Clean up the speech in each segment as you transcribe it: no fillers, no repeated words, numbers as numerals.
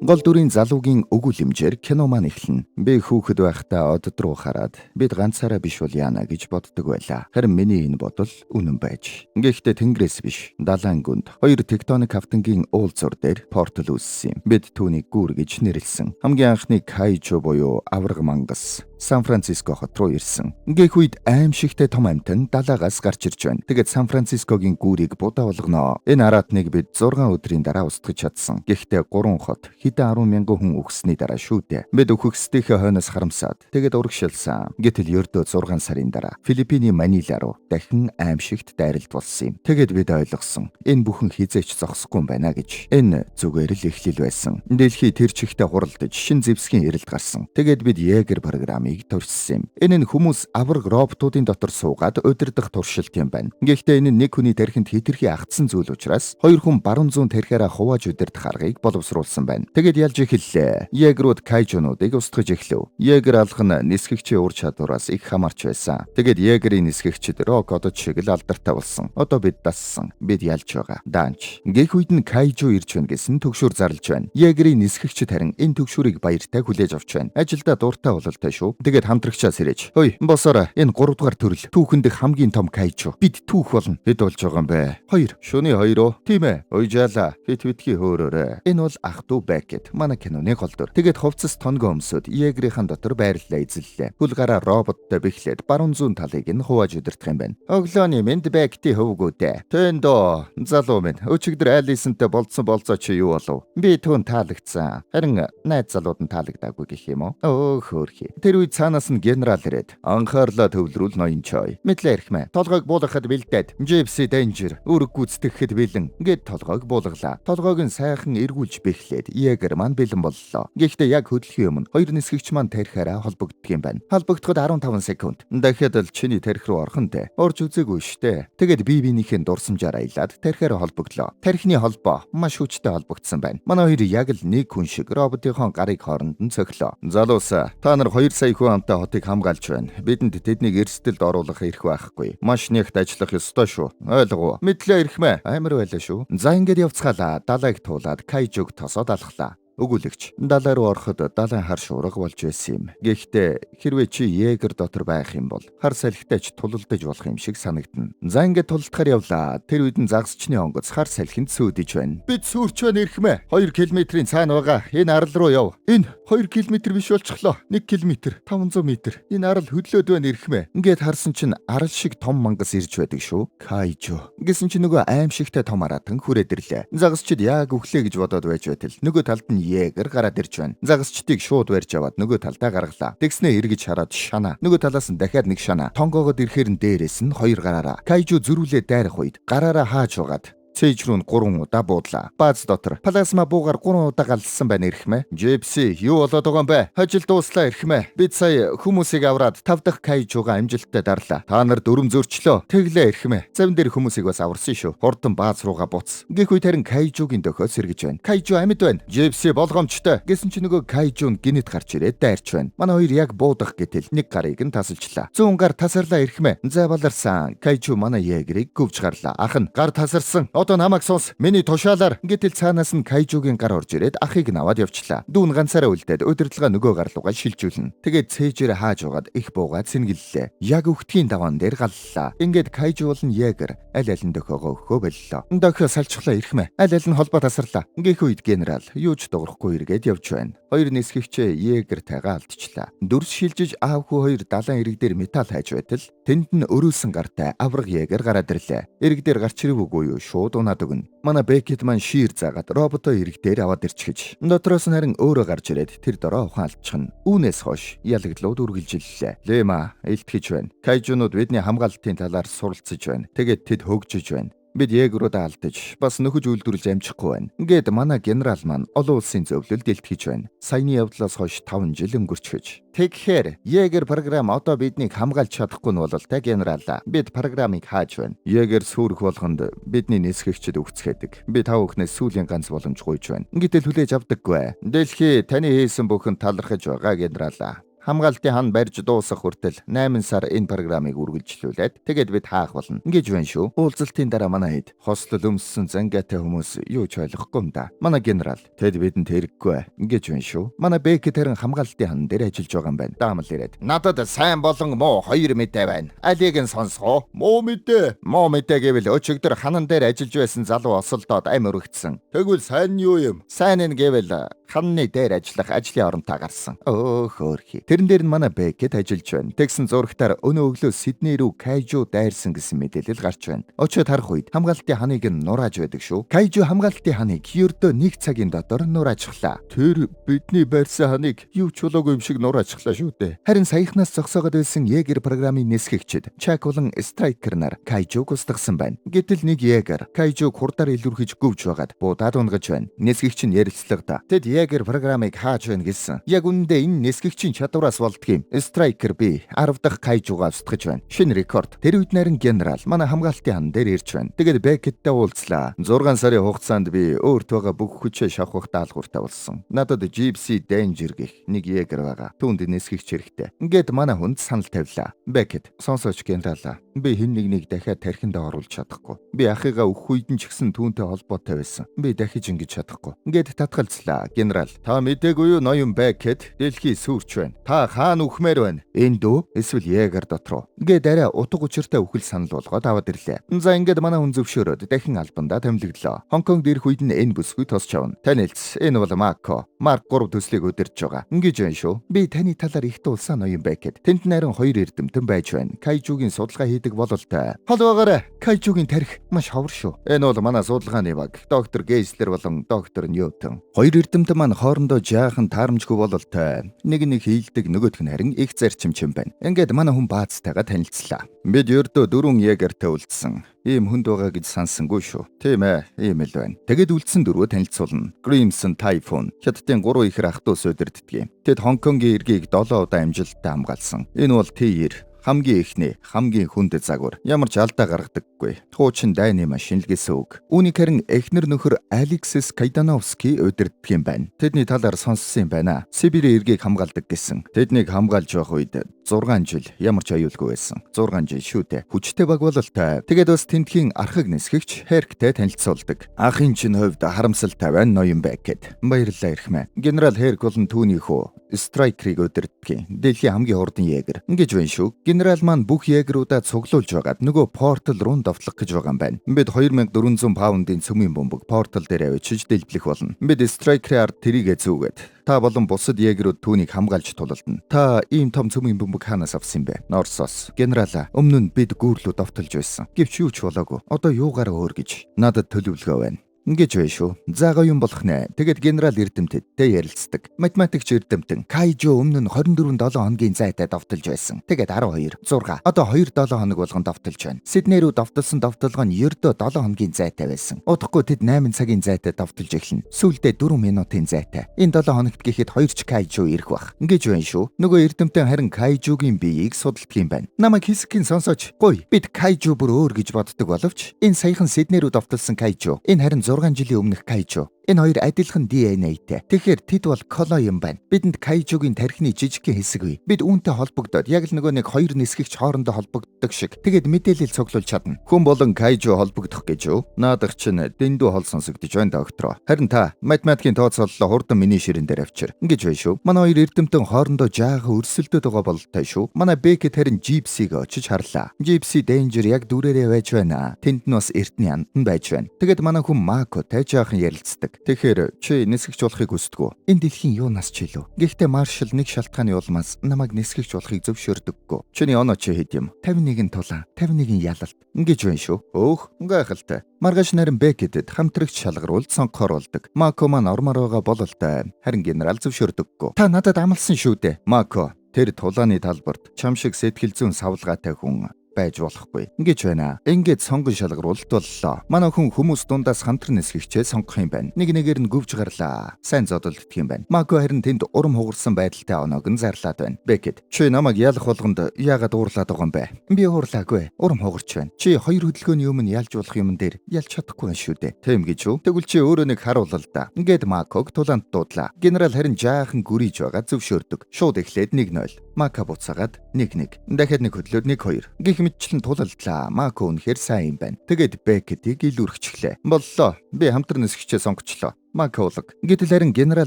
Гол дүрийн залуугийн өгүүлэмжээр кино маань эхэлнэ. Би хүүхэд байхдаа одод руу хараад бид ганцаараа биш бол яана гэж боддог байлаа. Харин миний энэ бодол үнэн байж. Гэхдээ тэнгэрээс биш, далайн гүнд хоёр тектоник хавтангийн уулзуур дээр портал үүссэн юм. Бид түүнийг гүүр гэж нэрлсэн. Хамгийн анхны Кайжу буюу авраг мангас Сан Франциско хот руу ирсэн. Ингээх үед аимшигтэй том амтан далаагаас гарч ирж байна. Тэгээд Сан Францискогийн гүүрийг будаа болгоноо. Энэ аратныг бид 6 өдрийн дараа устгаж чадсан. Гэхдээ 3 хот хэдэн 10 мянган хүн өгсөний дараа шүү дээ. Бид өхөксдийнхээ хойноос харамсаад тэгээд урагшилсан. Гэтэл ердөө 6 сарын дараа Филиппиний Манила руу дахин аимшигт дайралт болсон юм. Тэгээд бид ойлгосон. Энэ бүхэн хизээч зогсохгүй юм байна гэж. Энэ зүгээр л эхлэл байсан. Дэлхий тэр чигтээ хуралдаж шин зэвсгийн эрэлт гарсан. Тэгээд бид Егер програмыг туршсан юм. Энэ нь хүмүүс авраг роботуудын дотор суугаад удирдах туршилт юм байна. Гэхдээ энэ нь нэг хүний тархинд хэтэрхий агтсан зүйл учраас хоёр хүн баруун зүүн тархиараа хувааж удирдах аргыг боловсруулсан байна. Тэгээд ялж эхэллээ. Егерүүд кайжунуудыг устгаж эхлэв. Егер алх нь нисгэгчийн ур чадвараас их хамаарч байсан. Тэгээд Егерийн нисгэгчид рокодод шиг л алдартай болсон. Одоо бид дассан. Бид ялж байгаа. Данч. Гэх үед нь кайжу ирж байна гэсэн төгшүүр зарлж байна. Егерийн нисгэгчид харин энэ төгшүүрийг баяртай хүлээж авч байна. Ажилдаа дуртай бололтой шүү. Тэгээд хамтрагчаас ирэж. Хөөе, босоорой. Энэ 3 дугаар төрөл. Түүхэнд хамгийн том кайжу. Бид түүх болно. Хэд болж байгаа юм бэ? 2. Шөнийн 2 оо. Тийм ээ. Уйжаала. Хит битгий хөөрөөрэй. Энэ бол ах トゥ Бекет. Манай киноны гол дүр. Тэгээд хувцас тонгоо өмсөд Егерийн дотор байрлалаа эзэллээ. Хөл гараа роботтой бэхлээд баруун зүүн талыг нь хувааж удирдах юм байна. Өглөөний мэнд Бекти хөвгүүдээ. Тэндөө залуу минь өчигдөр Алисэнтэй болцсон болцоо чи юу болов? Би түүн таалагдсан. Харин найз залууд нь таалагдаагүй гэх юм уу? Өө хөөрхий. Тэр үед цаанаас нь генерал ирээд анхаарлаа төвлөрүүл ноён чой. Мэдлээ ирхмэ. Толгойг буулгахад бэлдээд. Gypsy Danger үүрэг гүйцэтгэхэд бэлэн. Гэт толгойг буулгалаа. Толгойг нь сайхан эргүүлж бэхлээд Егер маань бэлэн боллоо. Гэхдээ яг хөдөлгөхийн өмнө хоёр нисгэгч маань тархиараа холбогддог юм байна. Холбогдоход 15 секунд. Дахиад л чиний тархи руу орхон те. Орж үзээгүй штэ. Тэгээд биенийхээ дурсамжаар аялаад тархиараа холбогдлоо. Тархины холбоо маш хүчтэй холбогдсон байна. Манай хоёр яг л нэг хүн шиг роботын гарыг хооронд нь цохилоо. Залуусаа та нар 2 сая хүн амтай хотыг хамгаалж байна. Бидэнд тэднийг эрсдэлд оруулах эрх байхгүй. Маш нэгт ажиллах ёстой шүү. Ойлгов уу? Мэдлээ ирхмэ. Амар байлаа шүү. За ингээд явцгаалаа. Далайг туулаад Кайжуг тосоод алхлаа. Өгүүлэгч далай руу ороход далайн хар шуурга болж байсан юм. Гэхдээ хэрвээ чи Егер дотор байх юм бол хар салхитайч тулалдаж болох юм шиг санагдана. За ингээд тулалдахаар явлаа. Тэр үед нь загасчны онгоц хар салхинд сүйдэж байна. Бид сүрч байна ирхмэ. 2 км-ийн цаана байгаа. Энэ арал руу яв. Энэ 2 км биш болчихлоо. 1 км 500 м. Энэ арал хөдлөөд байна ирхмэ. Ингээд харсан чинь арал шиг том мангас ирж байдаг шүү. Кайжу. Гэсэн чинь нөгөө аимшигтай том аратан хүрээд ирлээ. Загасчид яг өглөө гэж бодоод байж байтал нөгөө талд нь Егер гараад ирж байна. Загасчдыг шууд барьж аваад нөгөө талдаа гаргалаа. Тэгснээ эргэж хараад шанаа. Нөгөө талаас нь дахиад нэг шанаа. Тонгоогод ирэхээр нь дээрээс нь 2 гараараа. Кайжу зөрүүлээ дайрах үед гараараа хааж угаад цээж рүү 3 удаа буудлаа. Бааз дотор плазма буугаар 3 удаа галсан байна ирхмэ. Gypsy юу болоод байгаа юм бэ? Ажил дууслаа ирхмэ. Бид сая хүмүүсийг авраад 5 дахь Кайжуга амжилттай дарлаа. Та нар дүрм зөрчлөө. Тэглээ ирхмэ. Завин дээр хүмүүсийг бас аварсан шүү. Хурдан бааз руугаа буц. Гэх үед харин Кайжугийн дөхөө сэргэж байна. Кайжу амьд байна. Gypsy болгоомжтой. Гэсэн чинь нөгөө Кайжун гинэт гарч ирээд дайрч байна. Манай хоёр яг буудах гэтэл нэг гарыг нь тасалчлаа. 100 гар тасарлаа ирхмэ. За баларсан. Кайжу манай Егерийг гөвж гарлаа. Ах нь гар тасарсан. Одоо намайг сонс. Миний тушаалаар гэтэл цаанаас нь Кайжугийн гар орж ирээд ахыг нь аваад явчлаа. Дүүн ганцаараа үлдээд удирдлага нөгөө гар руугаа шилжүүлнэ. Тэгээд цээжээр хааж угаад их буугаад сэнгэллээ. Яг өвтгийн даваан дээр галлаа. Ингээд Кайжу болон Егер аль аль нь дөхөөгөө өгөхөө боллоо. Дөхөө салчглаа ирхмэ. Аль аль нь холбоо тасарлаа. Гэх үед генерал юу ч дуурахгүй эргээд явж байна. Хоёр нисгэгчээ Егертайгаа алдчихлаа. Дүрс шилжиж аав хүү хоёр далайн ирэг дээр металл хайж байтал тэнд нь өрүүлсэн гартай авраг Егер гараад ирлээ. Ирэг дээр гарч ирвэгүй юу шууд унаад өгнө. Манай Бекет маань шиир заагаад роботоо ирэг дээр аваад ирчихэж. Дотроос нь харин өөрөө гарч ирээд тэр дороо ухаалчихна. Үүнээс хойш ялагдлууд үргэлжиллээ. Лема илтгэж байна. Кайжунууд бидний хамгаалалтын талаар суралцж байна. Тэгээд тэд хөгжиж байна. Бид Егерүүд алдаж бас нөхөж үйлдвэрлэж амжихгүй байна. Ингээд манай генерал маань олон улсын зөвлөлд илтгэж байна. Саяны явдлаас хойш 5 жил өнгөрчихөж. Тэгэхээр Егер програм одоо биднийг хамгаалж чадахгүй нь бол та генерал. Бид програмыг хааж байна. Егер сүрэх болгонд бидний нисгэгчд өгцгээдэг. Би тав өхнөөс сүүлийн ганц боломж гуйж байна. Ингээд л хүлээж авдаггүй. Дэлхий таны хийсэн бүхэн талархаж байгаа генерал. Хамгаалтын хан барьж дуусах хүртэл 8 сар энэ программыг үргэлжлүүлээд тэгээд бид хаах болно. Ингэж байна шүү. Уулзалтын дараа манай хэд хослол өмссөн зангатай хүмүүс юу ч ойлгохгүй юм да. Манай генерал тэд бидэнд хэрэггүй. Ингэж байна шүү. Манай Бекет харин хамгаалтын хан дээр ажиллаж байгаа юм байна. Даамал ирээд. Надад сайн болон муу хоёр мэдээ байна. Алийг нь сонсгоо. Муу мэдээ. Муу мэдээ гэвэл өчигдөр ханан дээр ажиллаж байсан залуу осолдоод амь өргөцсөн. Тэгвэл сайн юу юм? Сайн нь гэвэл ханны дээр ажиллах ажлын оронтой гарсан. Хөөрхий. Тэрэн дээр нь манай Бекет ажиллаж байна. Тэгсэн зурагтаар өнөө өглөө Сидней рүү Кайжу дайрсан гэсэн мэдээлэл гарч байна. Очоод харах үед хамгаалтын ханыг нь нурааж байдаг шүү. Кайжу хамгаалтын ханыг ердөө 1 цагийн дотор нураажглаа. Тэр бидний байрсан ханыг юу ч болоогүй юм шиг нураажглаа шүү дээ. Харин саяхнаас зогсоогод байсан Егер програмын нисгэгчид Чак болон Страйкер нар Кайжуг устгасан байна. Гэтэл нэг Егер Кайжуг хурдаар илүүрхэж гүвж байгаад будаад унгаж байна. Нисгэгч нь ярилцлагада тэд Егер програмыг хааж байна гэсэн. Яг үүндээ энэ нисгэгчийн чадвараас болдгийм. Страйкер би 10 дахь Кайжугаа устгаж байна. Шинэ рекорд. Тэр үед нарийн генерал манай хамгаалтын хан дээр ирж байна. Тэгээд Бекеттэй уулзлаа. 6 сарын хугацаанд би өөрт байгаа бүх хүчээ шавхах даалгавартай болсон. Надад Gypsy Danger гэх нэг Егер байгаа. Түүнд нисгэгч хэрэгтэй. Ингээд манай хүнд санал тавилаа. Бекет, сонсооч генералаа. Би хэн нэгнийг дахиад тархинд оруулж чадахгүй. Би ахыгаа өөх үед нь ч гэсэн түүнтэй холбоотой байсан. Би дахиж ингэж чадахгүй. Ингээд татгалзлаа. Генерал, та мэдээгүй юу ноён Бекет дэлхий сүрч байна. Та хаана үхмээр байна? Энд дөө эсвэл Егер дотроо. Ингээд арай утга учиртай үхэл санал болгоод аваад ирлээ. За ингээд манай хүн зөвшөөрөөд дахин албандаа томилогдлоо. Хонконгд ирэх үед нь энэ бүсгүй тосч авна. Танилц, энэ бол Мако. Марк 3 төслийг удирж байгаа. Ингэж байна шүү. Би таны талаар их дуулсан ноён Бекет. Тэнд нарийн 2 эрдэмтэн байж байна. Кайжугийн судалгаа хийдэг бололтой. Холбоогоорой. Кайжугийн тарих маш ховор шүү. Энэ бол манай судалгааны баг. Доктор Гейслер болон доктор Ньютон. 2 эрдэмтэн маань хоорондоо жаахан таарамжгүй бололтой. Нэг хийлдэг, нөгөөх нь харин их зарчимчин байна. Ингээд манай хүн баацтайгаа танилцлаа. Бид ердөө 4 Егертэй уулзсан. Ийм хүнд байгаа гэж сансангүй шүү. Тийм ээ, ийм л байна. Тэгэд үлдсэн 4 танилцуулна. Crimson Typhoon хятадын 3 ихэр ах トゥ ус удирддаг. Тэд Хонконгийн иргээг 7 удаа амжилттай хамгаалсан. Энэ бол T-ээр хамгийн ихний, хамгийн хүнд загвар. Ямар ч алдаа гаргадаггүй. Хуучин дайны машин л гэсэн үг. Үүнийг харин эхнэр нөхөр Алексис Кайдановский удирддаг юм байна. Тэдний талаар сонссон юм байна. Сибирийн иргээг хамгаалдаг гэсэн. Тэднийг хамгаалж байх үед 6 жил ямар ч аюулгүй байсан. 6 жил шүү дээ. Хүчтэй баг бололтой. Тэгээд бас тентхийн архаг нисгэгч Херктэй танилцуулдаг. Ахын чинь хувьд харамсалтай байна ноён Бекет. Баярлалаа ирхмэ. Генерал Херк болон түүний хүү Страйкерийг удирддаг. Дэлхийн хамгийн хурдан Егер. Ингэж байна шүү. Генерал маань бүх Егеруудаа цуглуулж байгаад нөгөө портал руу давтлах гэж байгаа юм байна. Бид 2400 паундын цөмийн бөмбөг портал дээр авчиж дэлбэлэх болно. Бид Страйкерийн ард тэрийгэ зүүгээд та болон бусад Егерүүд түүнийг хамгаалж тулалдана. Та ийм том цөмийн бөмбөг хаанаас авсан бэ? Норсоос. Генерала, өмнө нь бид гүүрлүү давталж байсан. Гэвч юу ч болоогүй. Одоо юугаар өөр гэж надад төлөвлөгөө байна. Ингэж байна шүү. Заагаа юм болох нэ. Тэгэд генерал эрдэмтэдтэй ярилцдаг. Математикч эрдэмтэн Кайжу өмнө нь 24-7 хоногийн зайтай давталж байсан. Тэгэд 12, 6. Одоо 2-7 хоног болгон давталж байна. Сидней рүү давталсан давталгаа нь ердөө 7 хоногийн зайтай байсан. Удахгүй тэд 8 цагийн зайтай давталж эхэлнэ. Сүүлдээ 4 минутын зайтай. Энэ 7 хоногт гэхэд 2 ч Кайжу ирэх бах. Ингэж байна шүү. Нөгөө эрдэмтэн харин Кайжугийн биеийг судалдаг юм байна. Намайг хэсгийн сонсооч. Гуй. Бид Кайжу бүр өөр гэж боддог боловч энэ саяхан Сидней рүү давталсан Кайжу. Энэ харин 6 жилийн өмнөх Кайжу. Энэ хоёр адилхан DNA-тэй. Тэгэхээр тэд бол коло юм байна. Бидэнд Кайжугийн тархины жижигхэн хэсэг бий. Бид үүнтэй холбогдоод яг л нөгөө нэг 2 нисгэгч хоорондоо холбогддог шиг. Тэгээд мэдээлэл цуглуулж чадна. Хүн болон Кайжу холбогдох гэж юу? Наадах чинь дэндүү хол сонсогдож байна доктор. Харин та математикийн тооцооллоо хурдан миний ширэн дээр авчир. Ингэж бай шүү. Манай хоёр эрдэмтэн хоорондоо жаахан өрсөлдөд байгаа бололтой шүү. Манай Бекет харин Gypsy-г очиж харлаа. Gypsy Danger яг дүрээрээ байж байна. Тэнд нь бас эртний анд байж байна. Тэгээд манай хүн Макотай жаахан ярилцдаг. Тэгэхээр чи нисгэгч болохыг хүсдэг үү? Энэ дэлхийн юунаас ч илүү. Гэхдээ Маршал нэг шалтгааны улмаас намайг нисгэгч болохыг зөвшөөрдөггүй. Чиний оноо чи хэд юм? 51 тулаан, 51 ялалт. Ингэж байна шүү. Өөх, гайхалтай. Маргааш нарийн Бекетэд хамтрагч шалгаруулд сонгохоор болдог. Мако маань ормоор байгаа бололтой. Харин генерал зөвшөөрдөггүй. Та надад амласан шүү дээ. Мако, тэр тулааны талбарт чам шиг сэтгэл зүйн савлгаатай хүн. байж болохгүй гэж байна. Ингээд сонгон шалгаруулалт боллоо. Манай хүмүүс дундаас хамтран нисгэгчээ сонгох юм байна. Нэг нэгээр нь гүвж гарлаа. Сайн зодолдох юм байна. Мако харин тэнд урам хугарсан байдалтай оноог нь зарлаад байна. Бекет, чи намайг ялах болгонд яагаад уурлаад байгаа юм бэ? Би уурлаагүй. Урам хугарч байна. Чи хоёр хөдөлгөөний өмнө ялж болох юм дээр ялж чадахгүй байна шүү дээ. Тийм гэж үү? Тэгвэл чи өөрөө нэг харуулал да. Ингээд Маког тулаанд дуудлаа. Генерал харин жаахан гүрийж байгаа зөвшөөрдөг. Шууд эхлээд 1-0. Мака буцаагаад 1-1. Дахиад нэг хөдлөөд 1-2. Гэх мэтчлэн тулалдлаа. Мако үнэхээр сайн юм байна. Тэгээд Бекетийг илүүрчихлээ. Боллоо. Би хамтран нисгчээ сонгочлоо. Мако улаг. Гэтэл харин генерал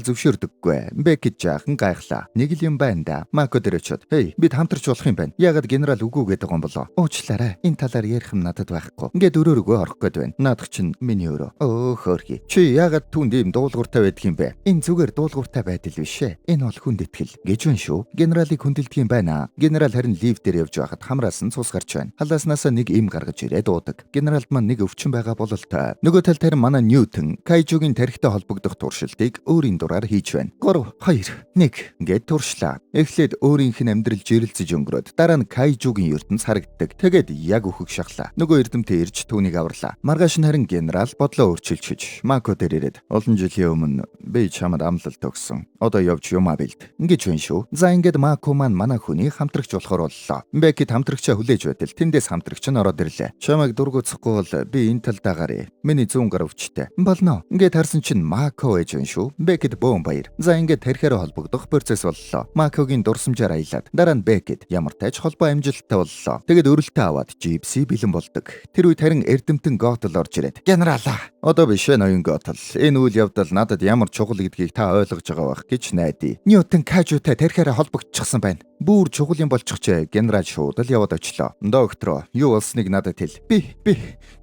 зөвшөөрдөггүй. Бекет жаахан гайхлаа. Нэг л юм байна да. Мако дөрөчөд. Хей, бид хамтарч болох юм байна. Яагаад генерал үгүй гэдэг юм болоо? Уучлаарай. Энэ талаар ярих юм надад байхгүй. Ингээд өрөөрөө орох гээд байна. Наадах чинь миний өрөө. Хөөрхий. Чи яагаад түүнд ийм дуулууртай байдаг юм бэ? Энэ зүгээр дуулууртай байдал биш ээ. Энэ бол хүнд итгэл. Гэж байна шүү. Генералыг хүндэлдэг юм байна. Генерал харин лифт дээр явж байхад хамраас нь цус гарч байна. Халааснасаа нэг им гаргаж ирээд дуудаг. Генералд маань нэг өвчин байгаа бололтой. Нөгөө талд харин манай Ньютон Кайжугийн тархитай холбогдох туршилтыг өөрийн дураар хийж байна. 3, 2, 1 гээд туршлаа. Эхлээд өөрийнх нь амьдрал жирэлцэж өнгөрөөд дараа нь Кайжугийн ертөнц харагддаг. Тэгээд яг өөхөг шахлаа. Нөгөө эрдэмтэн ирж түүнийг аварлаа. Маргааш нь харин генерал бодлоо өөрчилчихөж Мако дээр ирээд олон жилийн өмнө би чамд амлалт өгсөн. Одоо явж юмаа бэлд. Ингэж байна шүү. За ингээд Мако маань манай хүний хамтрагч болохоор боллоо. Бекет хамтрагчаа хүлээж байтал тэндээс хамтрагч нь ороод ирлээ. Чамайг дургуцахгүй бол би энэ талдаа гарыг. Миний зүүн гар өвчтэй. Болно. Ингээд харсан чинь Мако ээж байна шүү. Бекет бөөн баяр. За ингээд тархиараа холбогдох процесс боллоо. Макогийн дурсамжаар аялаад дараа нь Бекет ямар тач холбоо амжилттай боллоо. Тэгээд өрөлтөө аваад GPC бэлэн болдог. Тэр үед харин эрдэмтэн Готл орж ирээд генералаа. Одоо биш ээ ноён Готл. Энэ үйл явдал надад ямар чухал гэдгийг та ойлгож байгаа байх гэж найдаа. Ньютон Кайжутай тархиараа холбогдчихсан байна. Бүр чухал юм болчихжээ. Генерал шууд л яваад очлоо. Доктор, юу болсныг надад хэл. Би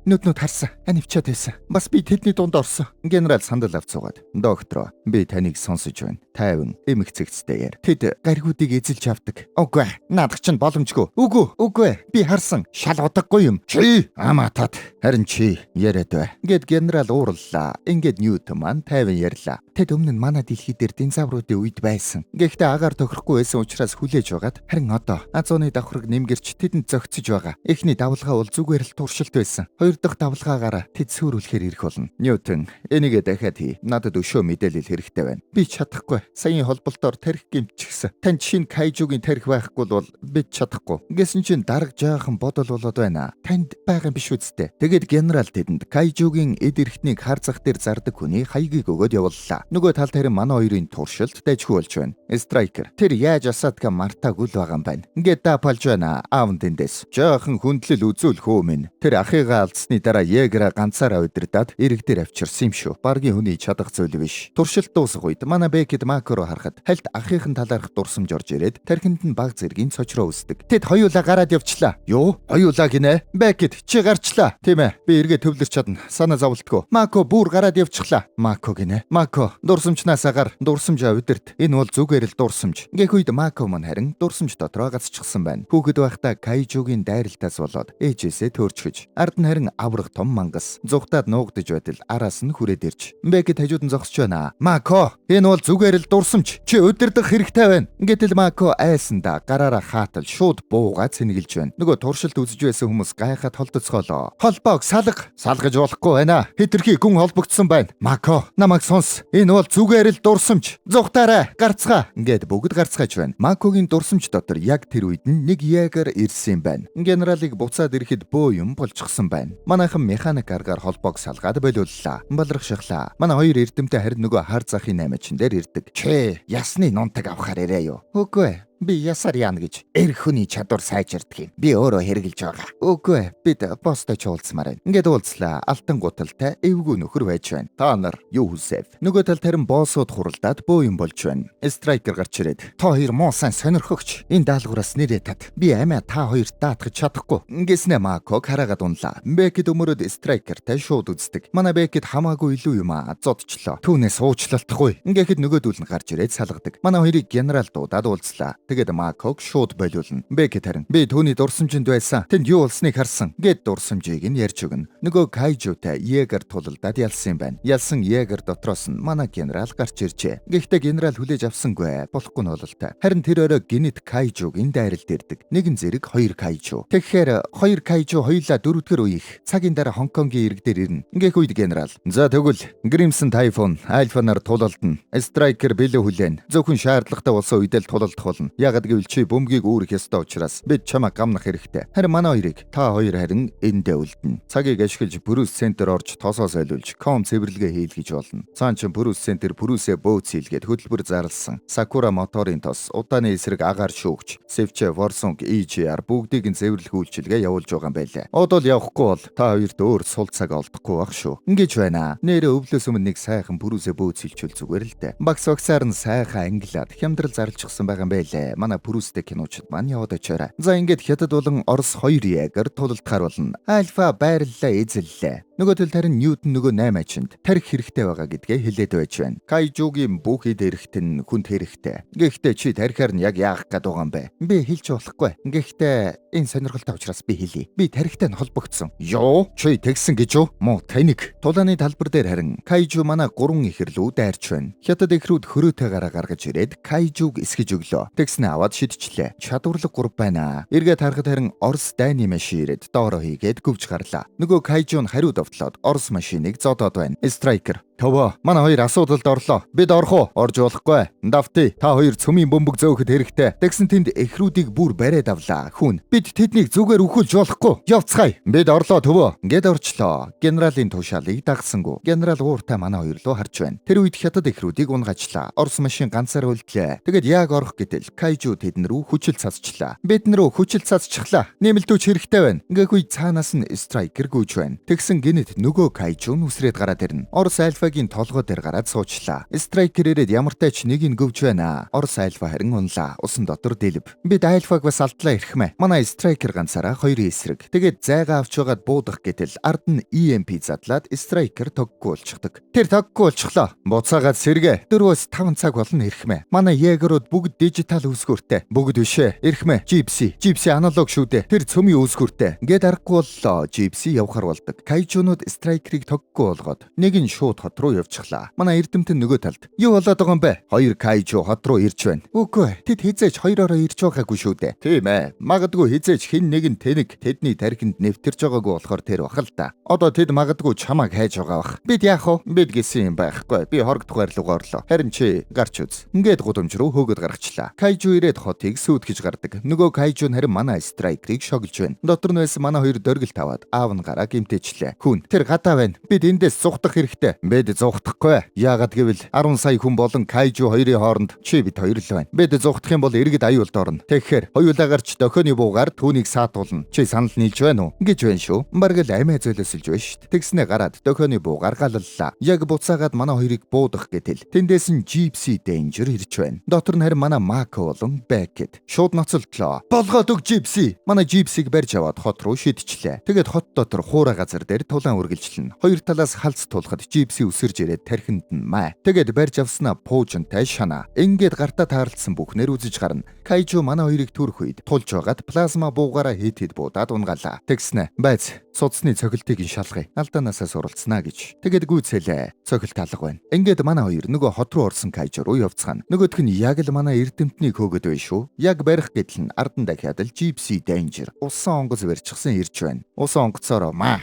нүднүүд харсан. Анивчаад байсан. Бас би тэдний дунд орсон. Генерал сандал авч суугаад. Доктор, би таныг сонсож байна. Тайван эмгцэгцтэйгээр. Тэд гаригуудыг эзэлж авдаг. Үгүй. Наадах чинь боломжгүй. Үгүй. Би харсан. Шал удаггүй юм. Чи аматад. Харин чи яриад бай. Гэт генерал уурлаа. Ингээд Ньютон маань тайван ярьлаа. Тэд өмнө нь манай дэлхий дээр динозавруудын үед байсан. Гэхдээ агаар тохирохгүй байсан учраас хүлээж байгаад харин одоо азууны давхарг нэмгэрч тэдэнд зөгцөж байгаа. Эхний давлгаа бол зүгээр л туршилт байсан. Хоёр дахь давлгаагаараа тэд сүрүүлэхээр ирэх болно. Ньютон, энийгээ дахиад хий. Надад өшөө мэдээлэл хэрэгтэй байна. Би чадахгүй. Саяын холболтоор тархи гимчихсэн. Танд шинэ Кайжугийн тархи байхгүй бол бид чадахгүй. Гэсэн чинь дарга жаахан бодол болоод байна. Танд байгаа биш үсттэй. Тэгээд генерал тэдэнд Кайжугийн эд эрхтнийг хар зах дээр зардаг хүний хаягийг өгөөд явууллаа. Нөгөө талд харин манай хоёрын туршилт дайжгүй болж байна. Страйкер, тэр яаж асаадка мартааг үл байгаа юм байна. Ингээд даапалж байна. Аавн тэндээс жаахан хүндлэл үзүүлэх үү минь. Тэр ахыгаа алдсны дараа Егера ганцаараа удирдаад ирэг дээр авчирсан юм шүү. Баргийн хүний чадах зүйл биш. Туршилт дуусах үед манай Бекет Мако руу харахад хальт ахыхын талаарх дурсамж орж ирээд тархинд нь баг зэргийн цочроо үүсдэг. Тэд хоёулаа гараад явчлаа. Юу? Хоёулаа гинэ? Бекет, чи гарчлаа. Тийм ээ. Би эргээ төвлөрч чадна. Санаа зовлтгүй. Мако бүр гараад явчихлаа. Мако гинэ? Мако, дурсамжнаас агаар. Дурсамжаа удирд. Энэ бол зүгээр л дурсамж. Гэх үед Мако маань харин дурсамж дотроо гацчихсан байна. Хүүхэд байхдаа Кайжугийн дайралтаас болоод ээжээсээ төөрчгөж, ард нь харин аврах том мангас зугтаад нуугдж байтал араас нь хүрээд ирж. Бекет хажууд нь зогсож байна. Мако, энэ бол зүгээр л дурсамж. Чи удирдах хэрэгтэй байна. Гэтэл Мако айсандаа гараараа хаатал шууд буугаа цэнгэлж байна. Нөгөө туршилт үзэж байсан хүмүүс гайхаад холдоцгоолоо. Холбоог салгаж болохгүй байна. Хэтэрхий гүн холбогдсон байна. Мако, намайг сонс. Энэ бол зүгээр л дурсамж. Зугтаарай, гарцгаа. Ингээд бүгд гарцгааж байна. Макогийн дурсамж дотор яг тэр үед нэг Егер ирсэн юм байна. Генералыг буцаад ирэхэд бөө юм болчихсон байна. Манайхан механик аргаар холбоог салгаад болиуллаа. Балрах шахлаа. Манай хоёр эрдэмтэй харин нөгөө хар захын 8-чин дээр ирдэг. Чэ, ясны нунтаг авахаар ирээ юу? Үгүй. Би ясаар яана гэж эрх хүний чадвар сайжирдаг юм. Би өөрөө хэрглэж байгаа. Үгүй, бид бостой чуулцмаар байна. Ингээд уулзлаа. Алтан гуталтай эвгүй нөхөр байж байна. Та нар юу хүсэв? Нөгөө талд харин боссууд хуралдаад бөө юм болж байна. Страйкер гарч ирээд та хоёр муу сайн сонирхогч. Энэ даалгавраас нэрээ тат. Би амиа та хоёр даатгах чадахгүй. Ингэснэ Мако хараагаад унлаа. Бекет өмөрөд Страйкертай шууд үздэг. Манай Бекет хамаагүй илүү юм зодчлоо. Түүнээс уучлалтахгүй. Ингээд нөгөөдүүл нь гарч ирээд салгадаг. Манай хоёрыг генерал дуудаад уулзлаа. Тэгээд Маког шууд болиулна. Бекет харин би түүний дурсамжинд байсан. Тэнд юу болсныг харсан. Гэт дурсамжийг нь ярьж өгнө. Нөгөө кайжутай Егер тулалдаад ялсан юм байна. Ялсан Егер дотроос нь манай генерал гарч иржээ. Гэхдээ генерал хүлээж авсангүй. Болохгүй нь бололтой. Харин тэр өрөө гинэт кайжугийн дайралд ирдэг. Нэгэн зэрэг 2 кайжу. Тэгэхээр 2 кайжу хоёулаа 4-р үеих цагийн дараа Хонконгийн ирэг дээр ирнэ. Ингээх үед генерал. За тэгвэл Гримсон Тайфун Альфанаар тулалдана. Страйкер билүү хүлээн. Зөвхөн шаардлагатай болсон үедээ л тулалдах болно. Ягд гэвэл чи бөмбөгийг үүрэх ёстой учраас бид чамаа гамнах хэрэгтэй. Харин манай хоёрыг та хоёр харин эндээ үлдэнэ. Цагийг ашиглаж Брюс центр орж тосоо солиулж ком цэвэрлэгээ хийлгэж болно. Цаан чин Брюс центр Брюсээ бөөц хийлгээд хөтөлбөр зарласан. Сакура моторын тос, удааны эсрэг агаар шүүгч, Севче Ворсунг EGR бүгдийг нь цэвэрлэх үйлчилгээ явуулж байгаа юм байлаа. Одол явахгүй бол та хоёрт өөр сул цаг олдохгүй байх шүү. Ингэж байна. Нэрээ өвлөөс өмнө нэг сайхан Брюсээ бөөц хийлчүүл зүгээр л дээ. Багс багсаар нь сайхан англиад хямдрал зарлчихсан байгаа юм байлаа. Манай Брюстэй киночд маань яваад очоорой. За ингээд хятад болон Орос 2 Егер тулалдахаар болно. Альфа байрлалаа эзэллээ. Нөгөө төл тарин Ньютон нөгөө 8 ачинд тарих хэрэгтэй байгаа гэдгээ хэлээд байж байна. Кайжугийн бүх хэд эрэхт нь хүнд хэрэгтэй. Гэхдээ чи тарихаар нь яг яах гээд байгаа юм бэ? Би хэлж болохгүй. Гэхдээ энэ сонирхолтой учраас би хэлье. Би тарихтай нь холбогдсон. Йоо, чи тэгсэн гэж үү? Муу таник. Тулааны талбар дээр харин Кайжу манай 3 ихрлүү дайрч байна. Хятад ихрүүд хөрөөтэй гараа гаргаж ирээд Кайжуг эсгэж өглөө. Тэгснэ аваад шидчихлээ. Чадварлаг 3 байна. Эргээд харахад харин Орос дайны машин ирээд доороо хийгээд гүвж гарлаа. Нөгөө Кайжу нь хариу довтлоод Орос машиныг зодоод байна. Страйкер Төвөө, манай хоёр асуудалд орлоо. Бид орох уу? Орж болохгүй. Давти, та хоёр цөмийн бөмбөг зөөхөд хэрэгтэй. Тэгсэн тэнд эхрүүдийг бүр бариад авлаа. Хүн, бид тэднийг зүгээр үхэлж болохгүй. Явцгаая. Бид орлоо төвөө. Гэд орчлоо. Генералын тушаалыг дагсангүй. Генерал ууртай манай хоёр руу харж байна. Тэр үед хятад эхрүүдийг унгаачлаа. Орос машин ганцаар үлдлээ. Тэгэд яг орох гэтэл Кайжу тэдэн рүү хүчил цацчлаа. Бид нэрөө хүчил цацчихлаа. Нэмэлтүүч хэрэгтэй байна. Ингээгүй цаанаас нь Страйкер гүйж байна. Тэгсэн гинэт нөгөө Кайжу нүсрээд гараад ирнэ. Орос Альфагийн толгой дээр гараад суучлаа. Страйкер ирээд ямартай ч нэг нь гөвж байна. Орос Альфа харин унлаа. Усан дотор дэлб. Бид Альфаг бас алдлаа ирхмэ. Манай Страйкер ганцаараа 2 эсрэг. Тэгээд зайгаа авч байгаад буудах гэтэл ард нь EMP задлаад Страйкер тоггүй болчихдог. Тэр тоггүй болчихлоо. Буцаагаад сэргэ. 4-5 цаг болно ирхмэ. Манай Егерүүд бүгд дижитал үсгүүртэй. Бүгд бишээ. Ирхмэ. Gypsy аналог шүү дээ. Тэр цөмийн үсгүүртэй. Ингээд аргагүй боллоо. Gypsy явхаар болдог. Кайжунууд Страйкерийг тоггүй болгоод нэг нь шууд хот руу явчихлаа. Манай эрдэмтэн нөгөө талд. Юу болоод байгаа юм бэ? 2 Кайжу хот руу ирж байна. Үгүй. Тэд хизээч хоёроо ирж байгаагүй шүү дээ. Тийм ээ. Магадгүй хизээч хин нэг нь тэнэг тэдний тархинд нэвтэрж байгаагүй болохоор тэр бах л та. Одоо тэд магадгүй чамааг хайж байгаа бах. Бид яах вэ? Бид гэсэн юм байхгүй. Би хорогдох байрлуугаар орлоо. Харин чи гарч үз. Ингээд гудамж руу хөөгд гаргачлаа. Кайжу ирээд хотыг сүйтгэж гардаг. Нөгөө Кайжу харин манай Страйкерийг шоглож байна. Дотор нь байсан манай хоёр дөргөлт аваад аав нь гараа гимтээчлээ. Хүн тэр гадаа байна. Бид эндээс зугтах хэрэгтэй. Бид зугтахгүй. Яагаад гэвэл 10 сая хүн болон Кайжу хоёрын хооронд чи бид хоёр л байна. Бид зугтах юм бол иргэд аюулд орно. Тэгэхээр хоёулаа гарч дохионы буугаар түүнийг саатуулна. Чи санал нийлж байна уу? Гэж байна шүү. Бараг л амиа зөөлөсөлж байна шүү. Тэгснэ гараад дохионы буугаар галлаллаа. Яг буцаагаад манай хоёрыг буудах гэтэл тэндээс нь Gypsy Danger ирж байна. Дотор нь харин манай Мако болон Бекет шууд ноцолтлоо. Болгоод өг Gypsy. Манай Gypsy-г барьж аваад хот руу шидчихлээ. Тэгээд хот дотор хуурай газар дээр тулаан үргэлжлэнэ. Хоёр талаас халц тулахад Gypsy өсөрж ирээд тархинд нь маа. Тэгээд барьж авснаа пуужинтай шана. Ингээд гартаа таарлцсан бүхнэр үзэж гарна. Кайжу манай хоёрыг түрх үед тулж байгаад плазма буугаараа хийтэд буудаад унгаалаа. Тэгснэ. Байц судасны цохилтыг нь шалгая. Алдаанаасаа суралцнаа гэж. Тэгээд гүйцэлээ. Цохилт алга байна. Ингээд манай хоёр нөгөө хот руу орсон Кайжу руу явцгаана. Нөгөөх нь яг л манай эрдэмтний хөөгд байна шүү. Яг барих гэтэл нь ардан дахиад л Gypsy Danger усан онгоц барьчихсан ирж байна. Усан онгоцоор маа.